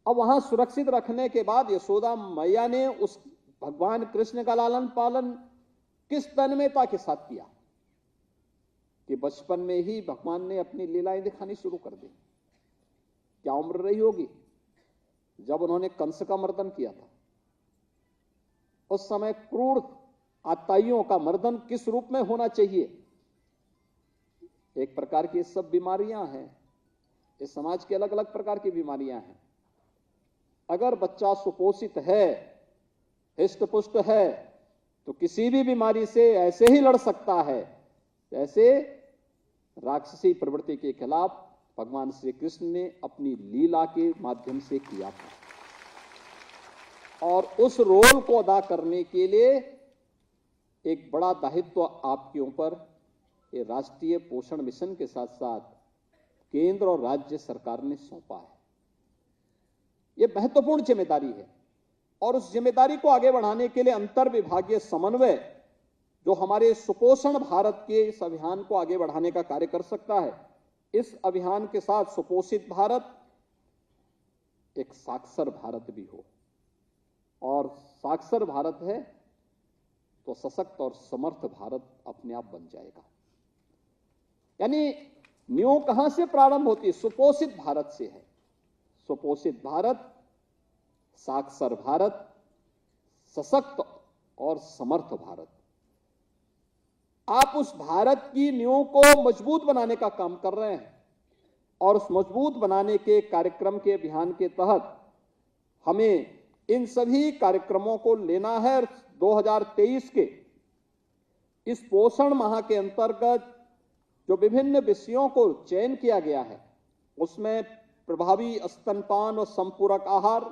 अब वहां सुरक्षित रखने के बाद यशोदा मैया ने उस भगवान कृष्ण का लालन पालन किस तन्मयता के साथ किया कि बचपन में ही भगवान ने अपनी लीलाएं दिखानी शुरू कर दी। क्या उम्र रही होगी जब उन्होंने कंस का मर्दन किया था। उस समय क्रूर आताइयों का मर्दन किस रूप में होना चाहिए। एक प्रकार की सब बीमारियां हैं, इस समाज की अलग अलग प्रकार की बीमारियां हैं। अगर बच्चा सुपोषित है, हिष्ट पुष्ट है, तो किसी भी बीमारी से ऐसे ही लड़ सकता है जैसे राक्षसी प्रवृत्ति के खिलाफ भगवान श्री कृष्ण ने अपनी लीला के माध्यम से किया था। और उस रोल को अदा करने के लिए एक बड़ा दायित्व आपके ऊपर ये राष्ट्रीय पोषण मिशन के साथ साथ केंद्र और राज्य सरकार ने सौंपा है। ये महत्वपूर्ण जिम्मेदारी है, और उस जिम्मेदारी को आगे बढ़ाने के लिए अंतर विभागीय समन्वय जो हमारे सुपोषण भारत के इस अभियान को आगे बढ़ाने का कार्य कर सकता है। इस अभियान के साथ सुपोषित भारत एक साक्षर भारत भी हो, और साक्षर भारत है तो सशक्त और समर्थ भारत अपने आप बन जाएगा। यानी नींव कहां से प्रारंभ होती है? सुपोषित भारत से है। सुपोषित भारत, साक्षर भारत, सशक्त और समर्थ भारत। आप उस भारत की नींव को मजबूत बनाने का काम कर रहे हैं, और उस मजबूत बनाने के कार्यक्रम के अभियान के तहत हमें इन सभी कार्यक्रमों को लेना है। 2023 के इस पोषण माह के अंतर्गत जो विभिन्न विषयों को चयन किया गया है, उसमें प्रभावी स्तनपान और संपूरक आहार,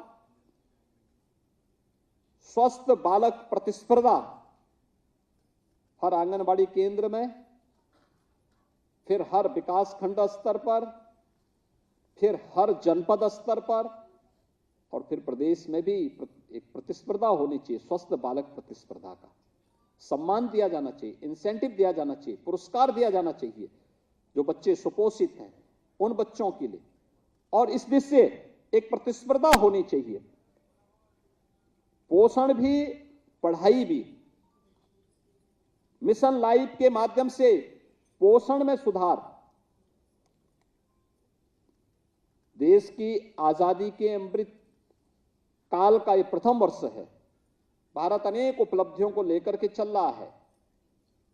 स्वस्थ बालक प्रतिस्पर्धा हर आंगनबाड़ी केंद्र में, फिर हर विकास खंड स्तर पर, फिर हर जनपद स्तर पर, और फिर प्रदेश में भी एक प्रतिस्पर्धा होनी चाहिए। स्वस्थ बालक प्रतिस्पर्धा का सम्मान दिया जाना चाहिए, इंसेंटिव दिया जाना चाहिए, पुरस्कार दिया जाना चाहिए जो बच्चे सुपोषित हैं उन बच्चों के लिए, और इस दिशा से एक प्रतिस्पर्धा होनी चाहिए। पोषण भी, पढ़ाई भी। मिशन लाइफ के माध्यम से पोषण में सुधार, देश की आजादी के अमृत काल का ये प्रथम वर्ष है। भारत अनेक उपलब्धियों को लेकर के चल रहा है।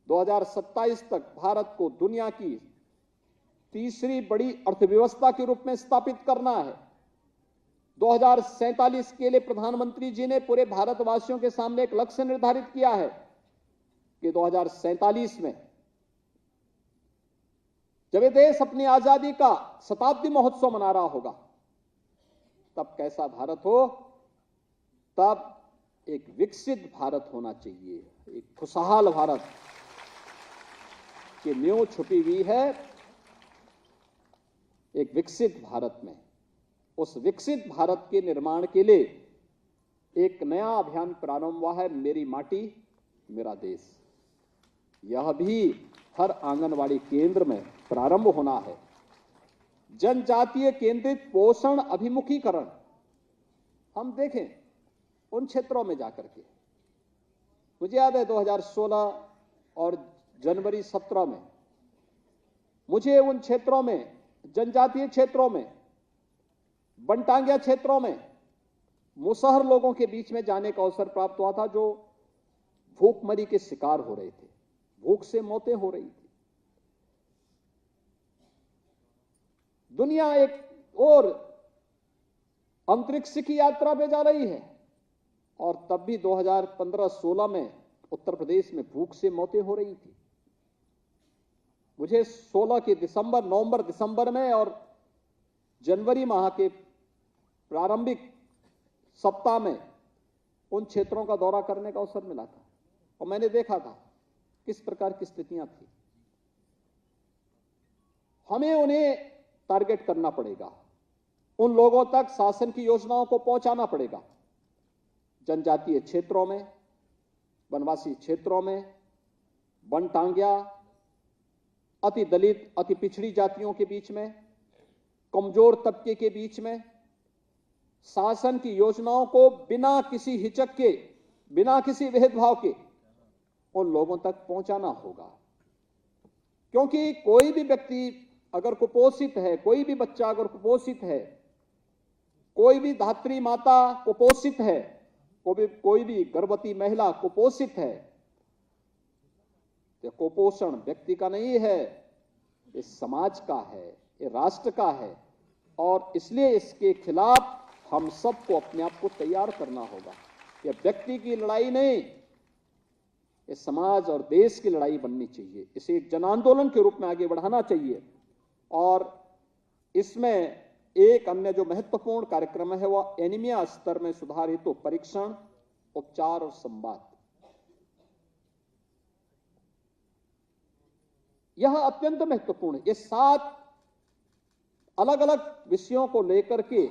2027 तक भारत को दुनिया की तीसरी बड़ी अर्थव्यवस्था के रूप में स्थापित करना है। 2047 के लिए प्रधानमंत्री जी ने पूरे भारतवासियों के सामने एक लक्ष्य निर्धारित किया है कि 2047 में जब ये देश अपनी आजादी का शताब्दी महोत्सव मना रहा होगा, तब कैसा भारत हो? तब एक विकसित भारत होना चाहिए, एक खुशहाल भारत की नींव छुपी हुई है एक विकसित भारत में। उस विकसित भारत के निर्माण के लिए एक नया अभियान प्रारंभ हुआ है, मेरी माटी मेरा देश। यह भी हर आंगनवाड़ी केंद्र में प्रारंभ होना है। जनजातीय केंद्रित पोषण अभिमुखीकरण, हम देखें उन क्षेत्रों में जाकर के, मुझे याद है 2016 और जनवरी 17 में मुझे उन क्षेत्रों में, जनजातीय क्षेत्रों में, बनटांगिया क्षेत्रों में मुसहर लोगों के बीच में जाने का अवसर प्राप्त हुआ था, जो भूखमरी के शिकार हो रहे थे, भूख से मौतें हो रही थी। दुनिया एक और अंतरिक्ष की यात्रा पे जा रही है, और तब भी 2015-16 में उत्तर प्रदेश में भूख से मौतें हो रही थी। मुझे 16 के नवंबर दिसंबर में और जनवरी माह के प्रारंभिक सप्ताह में उन क्षेत्रों का दौरा करने का अवसर मिला था, और मैंने देखा था किस प्रकार की स्थितियां थी। हमें उन्हें टारगेट करना पड़ेगा, उन लोगों तक शासन की योजनाओं को पहुंचाना पड़ेगा। जनजातीय क्षेत्रों में, वनवासी क्षेत्रों में, बनटांगिया, अति दलित, अति पिछड़ी जातियों के बीच में, कमजोर तबके के बीच में शासन की योजनाओं को बिना किसी हिचक के, बिना किसी भेदभाव के उन लोगों तक पहुंचाना होगा। क्योंकि कोई भी व्यक्ति अगर कुपोषित है, कोई भी बच्चा अगर कुपोषित है, कोई भी धात्री माता कुपोषित है, कोई भी गर्भवती महिला कुपोषित है, तो कुपोषण व्यक्ति का नहीं है, ये समाज का है, ये राष्ट्र का है। और इसलिए इसके खिलाफ हम सबको अपने आप को तैयार करना होगा। ये व्यक्ति की लड़ाई नहीं, ये समाज और देश की लड़ाई बननी चाहिए। इसे एक जन आंदोलन के रूप में आगे बढ़ाना चाहिए। और इसमें एक अन्य जो महत्वपूर्ण कार्यक्रम है वह एनीमिया स्तर में सुधार हेतु परीक्षण, उपचार और संवाद। यह अत्यंत महत्वपूर्ण है। ये 7 अलग अलग विषयों को लेकर के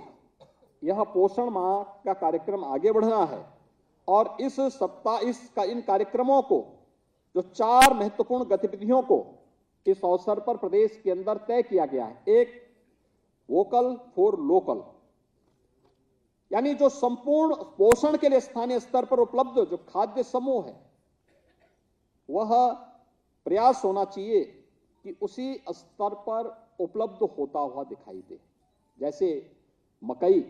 यह पोषण माह का कार्यक्रम आगे बढ़ना है। और इस सप्ताह इन कार्यक्रमों को, जो 4 महत्वपूर्ण गतिविधियों को इस अवसर पर प्रदेश के अंदर तय किया गया है। एक, वोकल फॉर लोकल, यानी जो संपूर्ण पोषण के लिए स्थानीय स्तर पर उपलब्ध जो खाद्य समूह है, वह प्रयास होना चाहिए कि उसी स्तर पर उपलब्ध होता हुआ दिखाई दे। जैसे मकई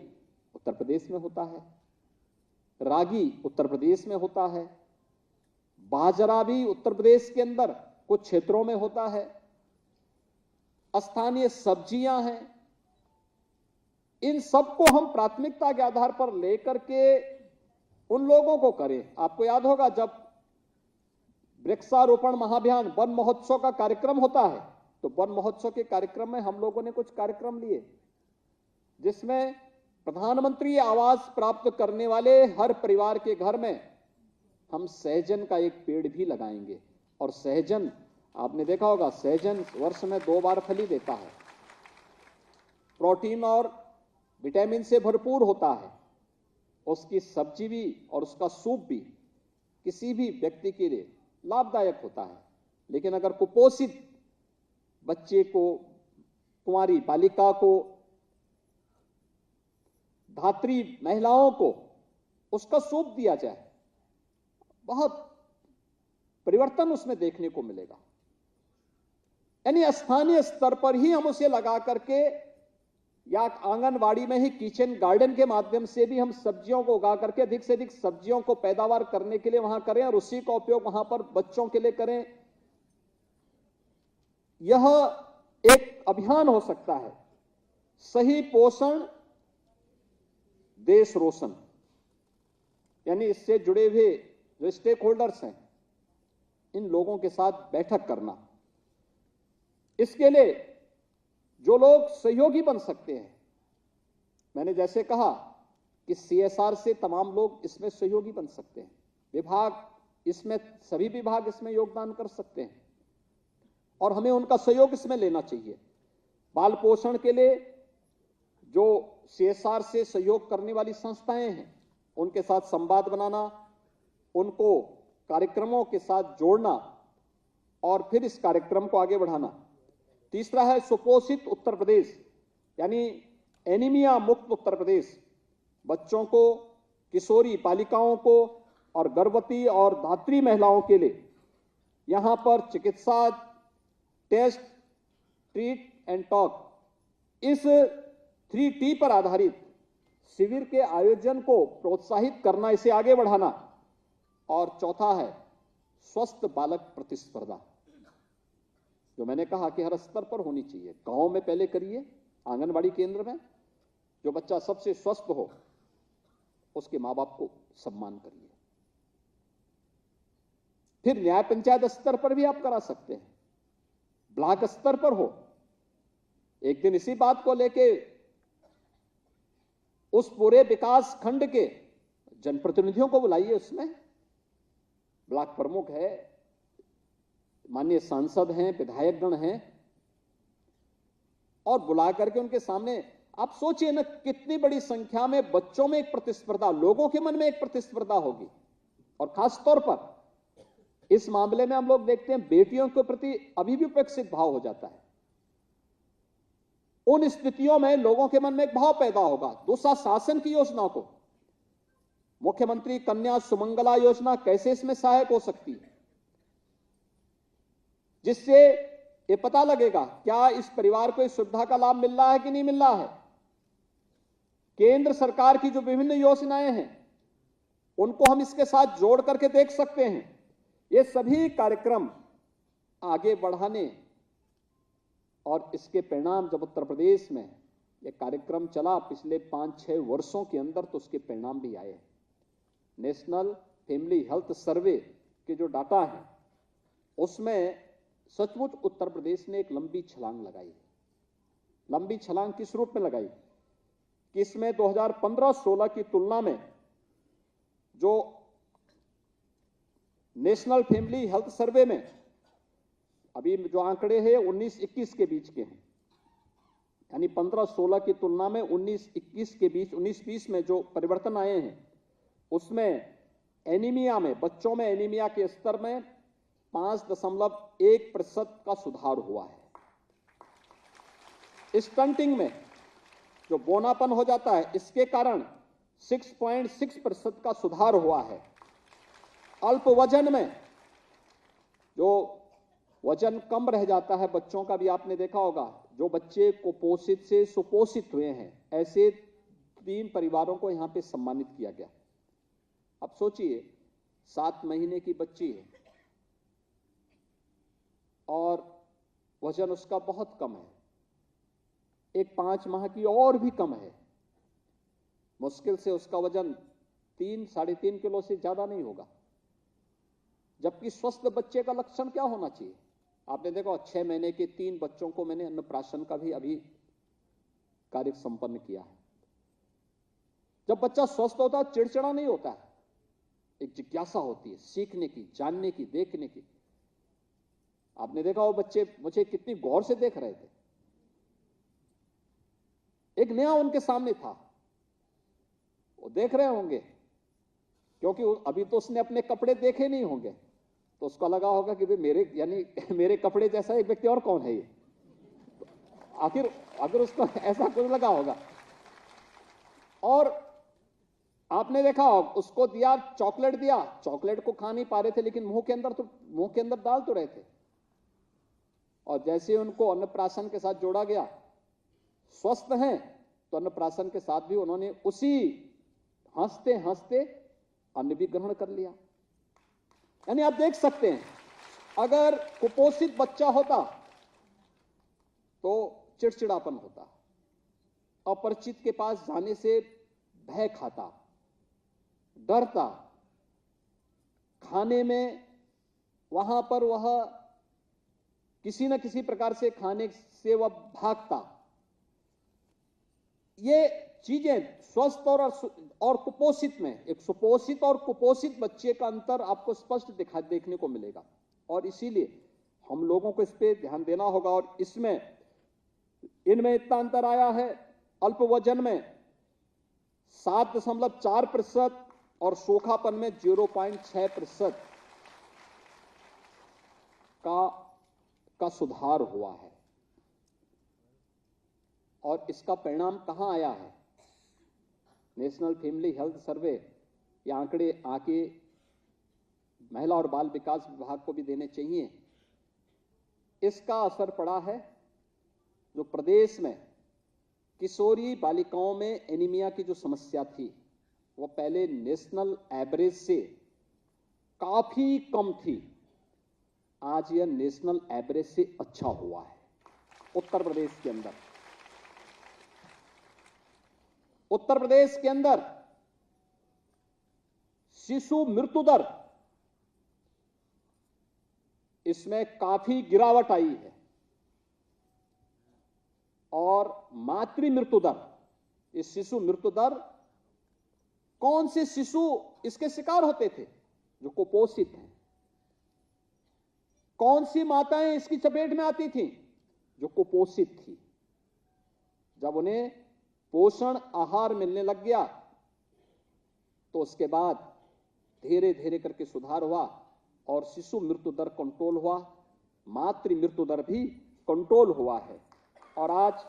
उत्तर प्रदेश में होता है, रागी उत्तर प्रदेश में होता है, बाजरा भी उत्तर प्रदेश के अंदर कुछ क्षेत्रों में होता है, स्थानीय सब्जियां हैं। इन सबको हम प्राथमिकता के आधार पर लेकर के उन लोगों को करें। आपको याद होगा जब वृक्षारोपण महाअभियान, वन महोत्सव का कार्यक्रम होता है, तो वन महोत्सव के कार्यक्रम में हम लोगों ने कुछ कार्यक्रम लिए, जिसमें प्रधानमंत्री आवास प्राप्त करने वाले हर परिवार के घर में हम सहजन का एक पेड़ भी लगाएंगे। और सहजन, आपने देखा होगा, सहजन वर्ष में 2 बार फली देता है, प्रोटीन और विटामिन से भरपूर होता है। उसकी सब्जी भी और उसका सूप भी किसी भी व्यक्ति के लिए लाभदायक होता है। लेकिन अगर कुपोषित बच्चे को, कुंवारी बालिका को, धात्री महिलाओं को उसका सूप दिया जाए, बहुत परिवर्तन उसमें देखने को मिलेगा। यानी स्थानीय स्तर पर ही हम उसे लगा करके या आंगनबाड़ी में ही किचन गार्डन के माध्यम से भी हम सब्जियों को उगा करके अधिक से अधिक सब्जियों को पैदावार करने के लिए वहां करें और उसी का उपयोग वहां पर बच्चों के लिए करें। यह एक अभियान हो सकता है। सही पोषण देश रोशन, यानी इससे जुड़े हुए जो स्टेक होल्डर्स हैं, इन लोगों के साथ बैठक करना। इसके लिए जो लोग सहयोगी बन सकते हैं, मैंने जैसे कहा कि CSR से तमाम लोग इसमें सहयोगी बन सकते हैं, विभाग इसमें, सभी विभाग इसमें योगदान कर सकते हैं और हमें उनका सहयोग इसमें लेना चाहिए। बाल पोषण के लिए जो CSR से सहयोग करने वाली संस्थाएं हैं, उनके साथ संवाद बनाना, उनको कार्यक्रमों के साथ जोड़ना और फिर इस कार्यक्रम को आगे बढ़ाना। तीसरा है सुपोषित उत्तर प्रदेश, यानी एनीमिया मुक्त उत्तर प्रदेश। बच्चों को, किशोरी बालिकाओं को और गर्भवती और धात्री महिलाओं के लिए यहां पर चिकित्सा, टेस्ट, ट्रीट एंड टॉक, इस 3T पर आधारित शिविर के आयोजन को प्रोत्साहित करना, इसे आगे बढ़ाना। और चौथा है स्वस्थ बालक प्रतिस्पर्धा, जो मैंने कहा कि हर स्तर पर होनी चाहिए। गांव में पहले करिए, आंगनबाड़ी केंद्र में जो बच्चा सबसे स्वस्थ हो उसके मां बाप को सम्मान करिए। फिर न्याय पंचायत स्तर पर भी आप करा सकते हैं, ब्लॉक स्तर पर हो। एक दिन इसी बात को लेके उस पूरे विकास खंड के जनप्रतिनिधियों को बुलाइए, उसमें ब्लॉक प्रमुख है, माननीय सांसद हैं, विधायकगण हैं, और बुला करके उनके सामने आप सोचिए ना, कितनी बड़ी संख्या में बच्चों में एक प्रतिस्पर्धा, लोगों के मन में एक प्रतिस्पर्धा होगी। और खास तौर पर इस मामले में हम लोग देखते हैं बेटियों के प्रति अभी भी उपेक्षित भाव हो जाता है। उन स्थितियों में लोगों के मन में एक भाव पैदा होगा। दूसरा, शासन की योजनाओं को, मुख्यमंत्री कन्या सुमंगला योजना कैसे इसमें सहायक हो सकती है, जिससे ये पता लगेगा क्या इस परिवार को इस सुविधा का लाभ मिल रहा है कि नहीं मिल रहा है। केंद्र सरकार की जो विभिन्न योजनाएं हैं, उनको हम इसके साथ जोड़ करके देख सकते हैं। ये सभी कार्यक्रम आगे बढ़ाने और इसके परिणाम, जब उत्तर प्रदेश में ये कार्यक्रम चला पिछले 5-6 वर्षों के अंदर, तो उसके परिणाम भी आए। नेशनल फैमिली हेल्थ सर्वे के जो डाटा है, उसमें सचमुच उत्तर प्रदेश ने एक लंबी छलांग लगाई। लंबी छलांग किस रूप में लगाई कि इसमें 2015-16 की तुलना में जो नेशनल फैमिली हेल्थ सर्वे में अभी जो आंकड़े हैं 19-21 के बीच के हैं, यानी 15-16 की तुलना में 19-21 के बीच, 19-20 में जो परिवर्तन आए हैं, उसमें एनीमिया में, बच्चों में एनीमिया के स्तर में 5.1% का सुधार हुआ है। स्टंटिंग में जो बोनापन हो जाता है, इसके कारण 6.6% का सुधार हुआ है। अल्प वजन में जो वजन कम रह जाता है बच्चों का, भी आपने देखा होगा, जो बच्चे कुपोषित से सुपोषित हुए हैं, ऐसे 3 परिवारों को यहां पे सम्मानित किया गया। अब सोचिए, 7 महीने की बच्ची है और वजन उसका बहुत कम है, एक 5 माह की और भी कम है। मुश्किल से उसका वजन 3-3.5 किलो से ज्यादा नहीं होगा। जबकि स्वस्थ बच्चे का लक्षण क्या होना चाहिए? आपने देखा 6 महीने के 3 बच्चों को मैंने अन्नप्राशन का भी अभी कार्य संपन्न किया है। जब बच्चा स्वस्थ होता है, चिड़चिड़ा नहीं होता है, एक जिज्ञासा होती है सीखने की, जानने की, देखने की। आपने देखा वो बच्चे मुझे कितनी गौर से देख रहे थे, एक नया उनके सामने था, वो देख रहे होंगे, क्योंकि अभी तो उसने अपने कपड़े देखे नहीं होंगे, तो उसको लगा होगा कि भाई मेरे, यानी मेरे कपड़े जैसा एक व्यक्ति और कौन है ये, आखिर अगर उसको ऐसा कुछ लगा होगा। और आपने देखा उसको दिया, चॉकलेट दिया, चॉकलेट को खा नहीं पा रहे थे, लेकिन मुंह के अंदर डाल तो रहे थे। और जैसे उनको अन्नप्राशन के साथ जोड़ा गया, स्वस्थ हैं तो अन्नप्राशन के साथ भी उन्होंने उसी हंसते हंसते अन्न भी ग्रहण कर लिया। यानी आप देख सकते हैं, अगर कुपोषित बच्चा होता तो चिड़चिड़ापन होता, अपरिचित के पास जाने से भय खाता, डरता, खाने में वहां पर वह किसी न किसी प्रकार से खाने से वह भागता। ये चीजें स्वस्थ और कुपोषित में, एक सुपोषित और कुपोषित बच्चे का अंतर आपको स्पष्ट देखने को मिलेगा, और इसीलिए हम लोगों को इस पे ध्यान देना होगा। और इनमें इतना अंतर आया है, अल्प वजन में 7.4% और सोखापन में 0.6% का सुधार हुआ है। और इसका परिणाम कहां आया है? नेशनल फैमिली हेल्थ सर्वे, ये आंकड़े आके महिला और बाल विकास विभाग को भी देने चाहिए। इसका असर पड़ा है जो प्रदेश में किशोरी बालिकाओं में एनीमिया की जो समस्या थी, वो पहले नेशनल एवरेज से काफी कम थी, आज यह नेशनल एवरेज से अच्छा हुआ है। उत्तर प्रदेश के अंदर शिशु मृत्यु दर, इसमें काफी गिरावट आई है, और मातृ मृत्यु दर, इस शिशु मृत्यु दर, कौन से शिशु इसके शिकार होते थे? जो कुपोषित हैं। कौन सी माताएं इसकी चपेट में आती थीं? जो कुपोषित थी। जब उन्हें पोषण आहार मिलने लग गया तो उसके बाद धीरे धीरे करके सुधार हुआ और शिशु मृत्यु दर कंट्रोल हुआ, मातृ मृत्यु दर भी कंट्रोल हुआ है। और आज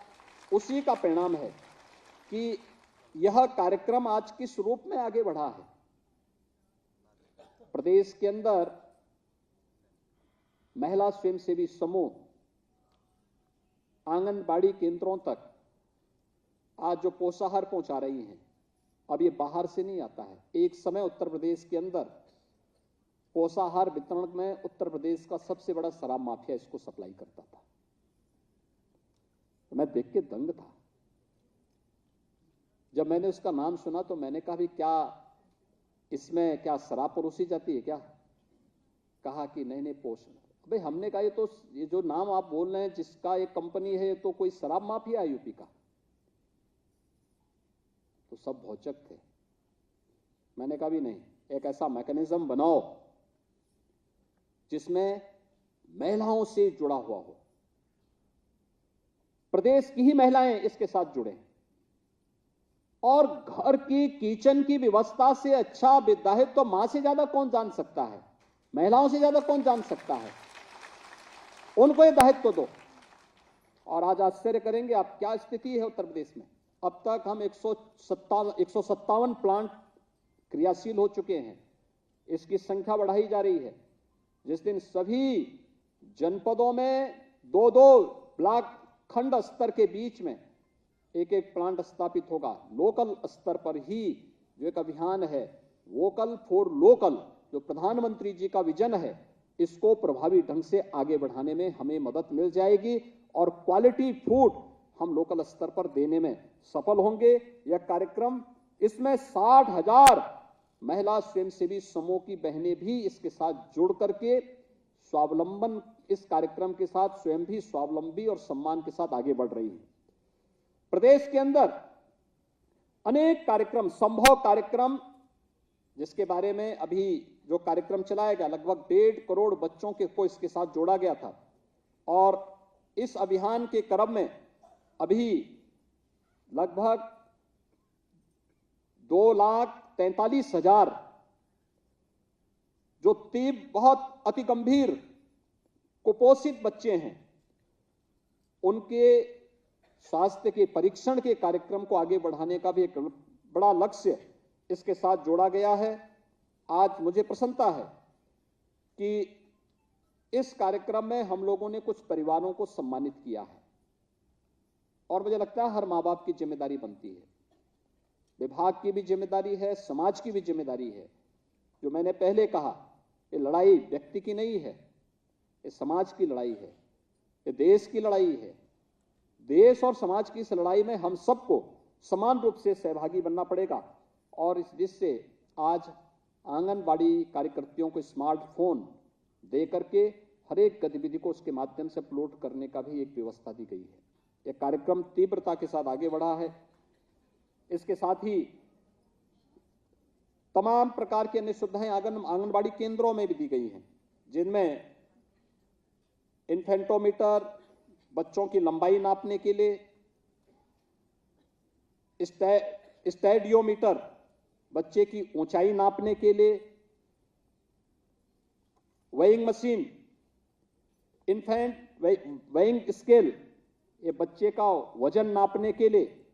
उसी का परिणाम है कि यह कार्यक्रम आज किस रूप में आगे बढ़ा है। प्रदेश के अंदर महिला स्वयंसेवी समूह आंगनबाड़ी केंद्रों तक आज जो पोषाहार पहुंचा रही हैं, अब ये बाहर से नहीं आता है। एक समय उत्तर प्रदेश के अंदर पोषाहार वितरण में उत्तर प्रदेश का सबसे बड़ा शराब माफिया इसको सप्लाई करता था। तो मैं देख के दंग था। जब मैंने उसका नाम सुना तो मैंने कहा भी क्या इसमें क्या शराब परोसी जाती है क्या? कहा कि नहीं पोषण। भाई हमने कहा ये जो नाम आप बोल रहे हैं जिसका एक कंपनी है, ये तो कोई शराब माफिया है यूपी का। तो सब भौचक थे। मैंने कहा भी नहीं, एक ऐसा मैकेनिज्म बनाओ जिसमें महिलाओं से जुड़ा हुआ हो, प्रदेश की ही महिलाएं इसके साथ जुड़े, और घर की किचन की व्यवस्था से अच्छा विदाहित तो मां से ज्यादा कौन जान सकता है, महिलाओं से ज्यादा कौन जान सकता है। उनको ये दायित्व दो। और आज आश्चर्य करेंगे आप, क्या स्थिति है उत्तर प्रदेश में। अब तक हम 157 प्लांट क्रियाशील हो चुके हैं। इसकी संख्या बढ़ाई जा रही है। जिस दिन सभी जनपदों में 2-2 ब्लॉक खंड स्तर के बीच में एक प्लांट स्थापित होगा, लोकल स्तर पर ही जो एक अभियान है वोकल फॉर लोकल, जो प्रधानमंत्री जी का विजन है, इसको प्रभावी ढंग से आगे बढ़ाने में हमें मदद मिल जाएगी और क्वालिटी फूड हम लोकल स्तर पर देने में सफल होंगे। यह कार्यक्रम, इसमें 60,000 महिला स्वयंसेवी समूह की बहनें भी इसके साथ जुड़ करके स्वावलंबन, इस कार्यक्रम के साथ स्वयं भी स्वावलंबी और सम्मान के साथ आगे बढ़ रही है। प्रदेश के अंदर अनेक कार्यक्रम, संभव कार्यक्रम, जिसके बारे में अभी जो कार्यक्रम चलाया गया, लगभग 1.5 करोड़ बच्चों को इसके साथ जोड़ा गया था। और इस अभियान के क्रम में अभी लगभग 2,43,000 जो बहुत अति गंभीर कुपोषित बच्चे हैं, उनके स्वास्थ्य के परीक्षण के कार्यक्रम को आगे बढ़ाने का भी एक बड़ा लक्ष्य इसके साथ जोड़ा गया है। आज मुझे प्रसन्नता है कि इस कार्यक्रम में हम लोगों ने कुछ परिवारों को सम्मानित किया है। और मुझे लगता है हर माँ बाप की जिम्मेदारी बनती है, विभाग की भी जिम्मेदारी है, समाज की भी जिम्मेदारी है। जो मैंने पहले कहा, ये लड़ाई व्यक्ति की नहीं है, ये समाज की लड़ाई है, ये देश की लड़ाई है। देश और समाज की इस लड़ाई में हम सबको समान रूप से सहभागी बनना पड़ेगा और इस दृष्टि से आज आंगनबाड़ी कार्यकर्तियों को स्मार्टफोन दे करके हर एक गतिविधि को उसके माध्यम से अपलोड करने का भी एक व्यवस्था दी गई है। यह कार्यक्रम तीव्रता के साथ आगे बढ़ा है। इसके साथ ही तमाम प्रकार की अन्य सुविधाएं आंगनबाड़ी केंद्रों में भी दी गई हैं, जिनमें इन्फेंटोमीटर बच्चों की लंबाई नापने के लिए, स्टैडियोमीटर बच्चे की ऊंचाई नापने के लिए, weighing machine, infant weighing scale ये बच्चे का वजन नापने के लिए,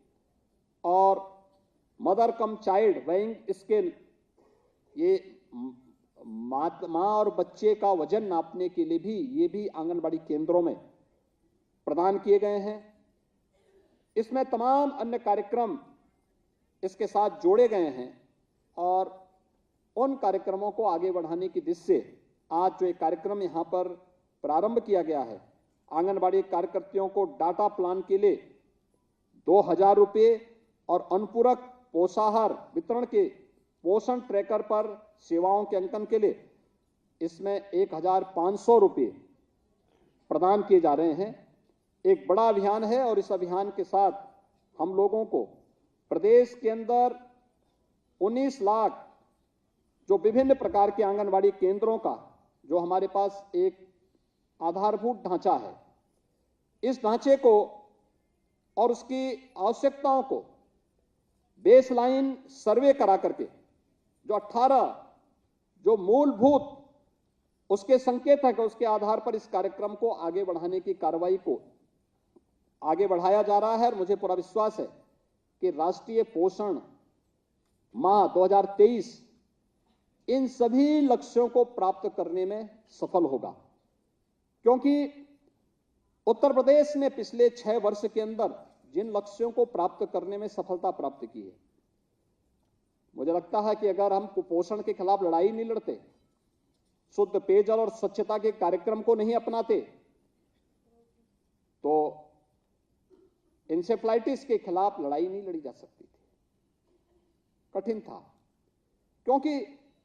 और mother come child weighing scale ये माँ और बच्चे का वजन नापने के लिए भी ये भी आंगनबाड़ी केंद्रों में प्रदान किए गए हैं। इसमें तमाम अन्य कार्यक्रम इसके साथ जोड़े गए हैं और उन कार्यक्रमों को आगे बढ़ाने की दिशा से आज जो एक कार्यक्रम यहां पर प्रारंभ किया गया है, आंगनबाड़ी कार्यकर्तियों को डाटा प्लान के लिए 2000 रुपये और अनुपूरक पोषाहार वितरण के पोषण ट्रैकर पर सेवाओं के अंकन के लिए इसमें 1500 रुपये प्रदान किए जा रहे हैं। एक बड़ा अभियान है और इस अभियान के साथ हम लोगों को प्रदेश के अंदर 19 लाख जो विभिन्न प्रकार के आंगनबाड़ी केंद्रों का जो हमारे पास एक आधारभूत ढांचा है, इस ढांचे को और उसकी आवश्यकताओं को बेसलाइन सर्वे करा करके जो 18 जो मूलभूत उसके संकेत है कि उसके आधार पर इस कार्यक्रम को आगे बढ़ाने की कार्रवाई को आगे बढ़ाया जा रहा है। और मुझे पूरा विश्वास है कि राष्ट्रीय पोषण माह 2023 इन सभी लक्ष्यों को प्राप्त करने में सफल होगा, क्योंकि उत्तर प्रदेश ने पिछले 6 वर्ष के अंदर जिन लक्ष्यों को प्राप्त करने में सफलता प्राप्त की है, मुझे लगता है कि अगर हम कुपोषण के खिलाफ लड़ाई नहीं लड़ते, शुद्ध पेयजल और स्वच्छता के कार्यक्रम को नहीं अपनाते, तो इंसेफ्लाइटिस के खिलाफ लड़ाई नहीं लड़ी जा सकती थी। कठिन था, क्योंकि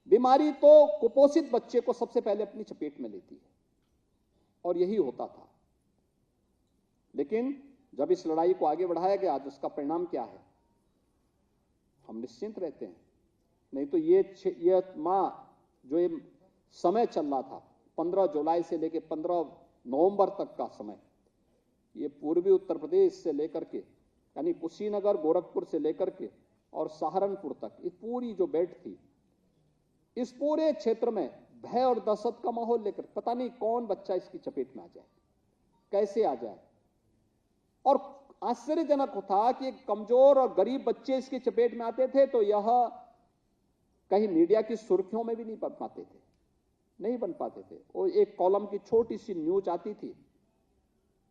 बीमारी तो कुपोषित बच्चे को सबसे पहले अपनी चपेट में लेती है और यही होता था। लेकिन जब इस लड़ाई को आगे बढ़ाया गया, आज उसका परिणाम क्या है, हम निश्चिंत रहते हैं। नहीं तो ये माह जो ये समय चल रहा था 15 जुलाई से लेकर 15 नवंबर तक का समय, ये पूर्वी उत्तर प्रदेश से लेकर के यानी कुशीनगर, गोरखपुर से लेकर के और सहारनपुर तक ये पूरी जो बेल्ट थी, इस पूरे क्षेत्र में भय और दहशत का माहौल लेकर पता नहीं कौन बच्चा इसकी चपेट में आ जाए, कैसे आ जाए। और आश्चर्यजनक था कि कमजोर और गरीब बच्चे इसकी चपेट में आते थे तो यह कहीं मीडिया की सुर्खियों में भी नहीं बन पाते थे, नहीं बन पाते थे। और एक कॉलम की छोटी सी न्यूज आती थी,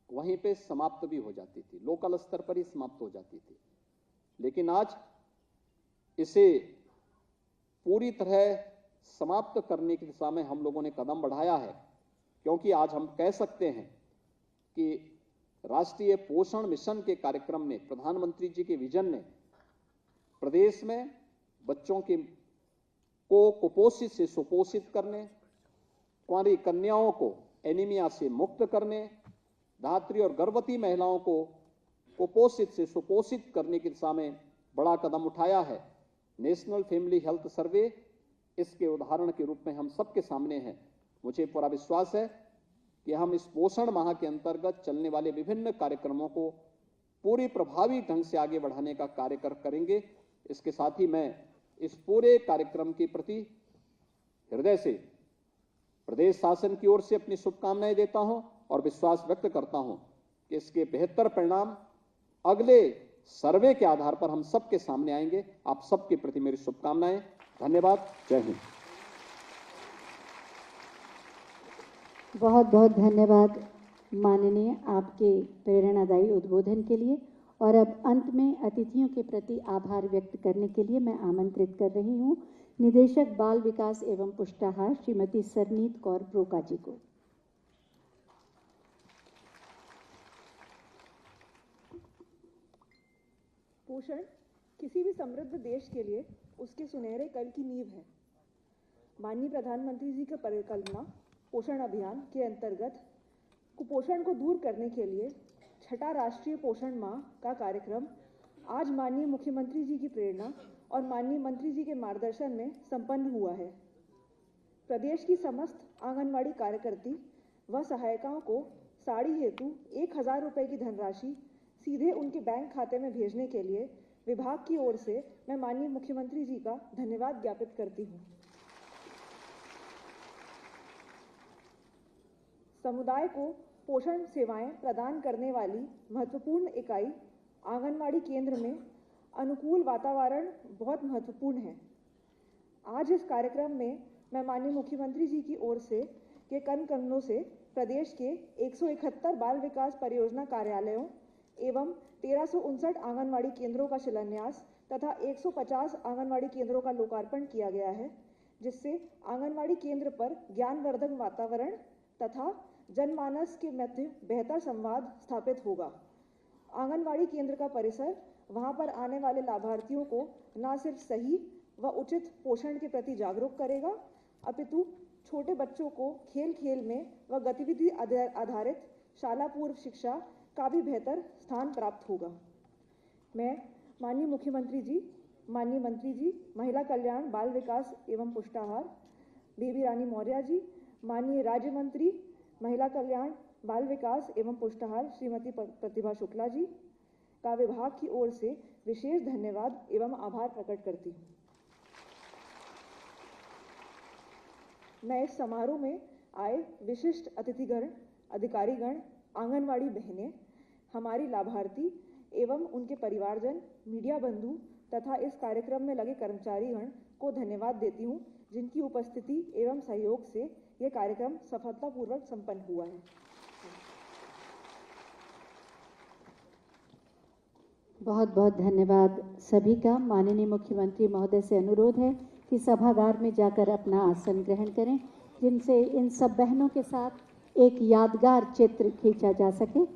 वहीं पे समाप्त भी हो जाती थी, लोकल स्तर पर ही समाप्त हो जाती थी। लेकिन आज इसे पूरी तरह समाप्त करने की दिशा में हम लोगों ने कदम बढ़ाया है, क्योंकि आज हम कह सकते हैं कि राष्ट्रीय पोषण मिशन के कार्यक्रम ने, प्रधानमंत्री जी के विजन ने प्रदेश में बच्चों को कुपोषित से सुपोषित करने, कुंवारी कन्याओं को एनीमिया से मुक्त करने, धात्री और गर्भवती महिलाओं को कुपोषित से सुपोषित करने की दिशा में बड़ा कदम उठाया है। नेशनल फैमिली हेल्थ सर्वे इसके उदाहरण के रूप में हम सबके सामने हैं। मुझे पूरा विश्वास है कि हम इस पोषण माह के अंतर्गत चलने वाले विभिन्न कार्यक्रमों को पूरी प्रभावी ढंग से आगे बढ़ाने का कार्य करेंगे। इसके साथ ही मैं इस पूरे कार्यक्रम के प्रति हृदय से प्रदेश शासन की ओर से अपनी शुभकामनाएं देता हूं और विश्वास व्यक्त करता हूं कि इसके बेहतर परिणाम अगले सर्वे के आधार पर हम सबके सामने आएंगे। आप सबके प्रति मेरी शुभकामनाएं। धन्यवाद। जय हिंद। बहुत बहुत धन्यवाद माननीय, आपके प्रेरणादायी उद्बोधन के लिए। और अब अंत में अतिथियों के प्रति आभार व्यक्त करने के लिए मैं आमंत्रित कर रही हूँ निदेशक बाल विकास एवं पुष्टाहार श्रीमती सरनीत कौर ब्रोका जी को। पोषण किसी भी समृद्ध देश के लिए उसके सुनहरे कल की नींव है। माननीय प्रधानमंत्री जी की परिकल्पना पोषण अभियान के अंतर्गत कुपोषण को दूर करने के लिए छठा राष्ट्रीय पोषण माह का कार्यक्रम आज माननीय मुख्यमंत्री जी की प्रेरणा और माननीय मंत्री जी के मार्गदर्शन में संपन्न हुआ है। प्रदेश की समस्त आंगनवाड़ी कार्यकर्ती व सहायिकाओं को साड़ी हेतु 1000 रुपये की धनराशि सीधे उनके बैंक खाते में भेजने के लिए विभाग की ओर से मैं माननीय मुख्यमंत्री जी का धन्यवाद ज्ञापित करती हूँ। समुदाय को पोषण सेवाएं प्रदान करने वाली महत्वपूर्ण इकाई आंगनवाड़ी केंद्र में अनुकूल वातावरण बहुत महत्वपूर्ण है। आज इस कार्यक्रम में मैं माननीय मुख्यमंत्री जी की ओर से के कण कमलों से प्रदेश के 171 बाल विकास परियोजना कार्यालयों एवं 1359 आंगनवाड़ी केंद्रों का शिलान्यास तथा 150 आंगनवाड़ी केंद्रों का लोकार्पण किया गया है, जिससे आंगनवाड़ी केंद्र पर ज्ञानवर्धक वातावरण तथा जनमानस के मध्य बेहतर संवाद स्थापित होगा। आंगनवाड़ी केंद्र का परिसर वहां पर आने वाले लाभार्थियों को न सिर्फ सही व उचित पोषण के प्रति जागरूक करेगा, अपितु छोटे बच्चों को खेल खेल में व गतिविधि आधारित शाला पूर्व शिक्षा का भी बेहतर स्थान प्राप्त होगा। मैं माननीय मुख्यमंत्री जी, माननीय मंत्री जी, महिला कल्याण, बाल विकास एवं पुष्टाहार बेबी रानी मौर्य जी, माननीय राज्य मंत्री महिला कल्याण, बाल विकास एवं पुष्टाहार श्रीमती प्रतिभा शुक्ला जी का विभाग की ओर से विशेष धन्यवाद एवं आभार प्रकट करती हूँ। मैं इस समारोह में आए विशिष्ट अतिथिगण, अधिकारीगण, आंगनवाड़ी बहनें, हमारी लाभार्थी एवं उनके परिवारजन, मीडिया बंधु तथा इस कार्यक्रम में लगे कर्मचारीगण को धन्यवाद देती हूँ, जिनकी उपस्थिति एवं सहयोग से यह कार्यक्रम सफलतापूर्वक संपन्न हुआ है। बहुत बहुत धन्यवाद सभी का। माननीय मुख्यमंत्री महोदय से अनुरोध है कि सभागार में जाकर अपना आसन ग्रहण करें, जिनसे इन सब बहनों के साथ एक यादगार चित्र खींचा जा सके।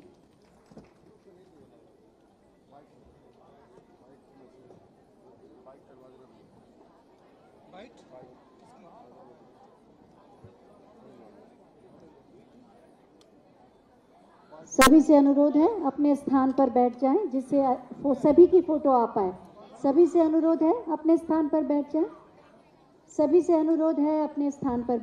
सभी से अनुरोध है अपने स्थान पर बैठ जाएं, जिससे सभी की फोटो आ पाए। सभी से अनुरोध है अपने स्थान पर बैठ जाएं। सभी से अनुरोध है अपने स्थान पर बैठ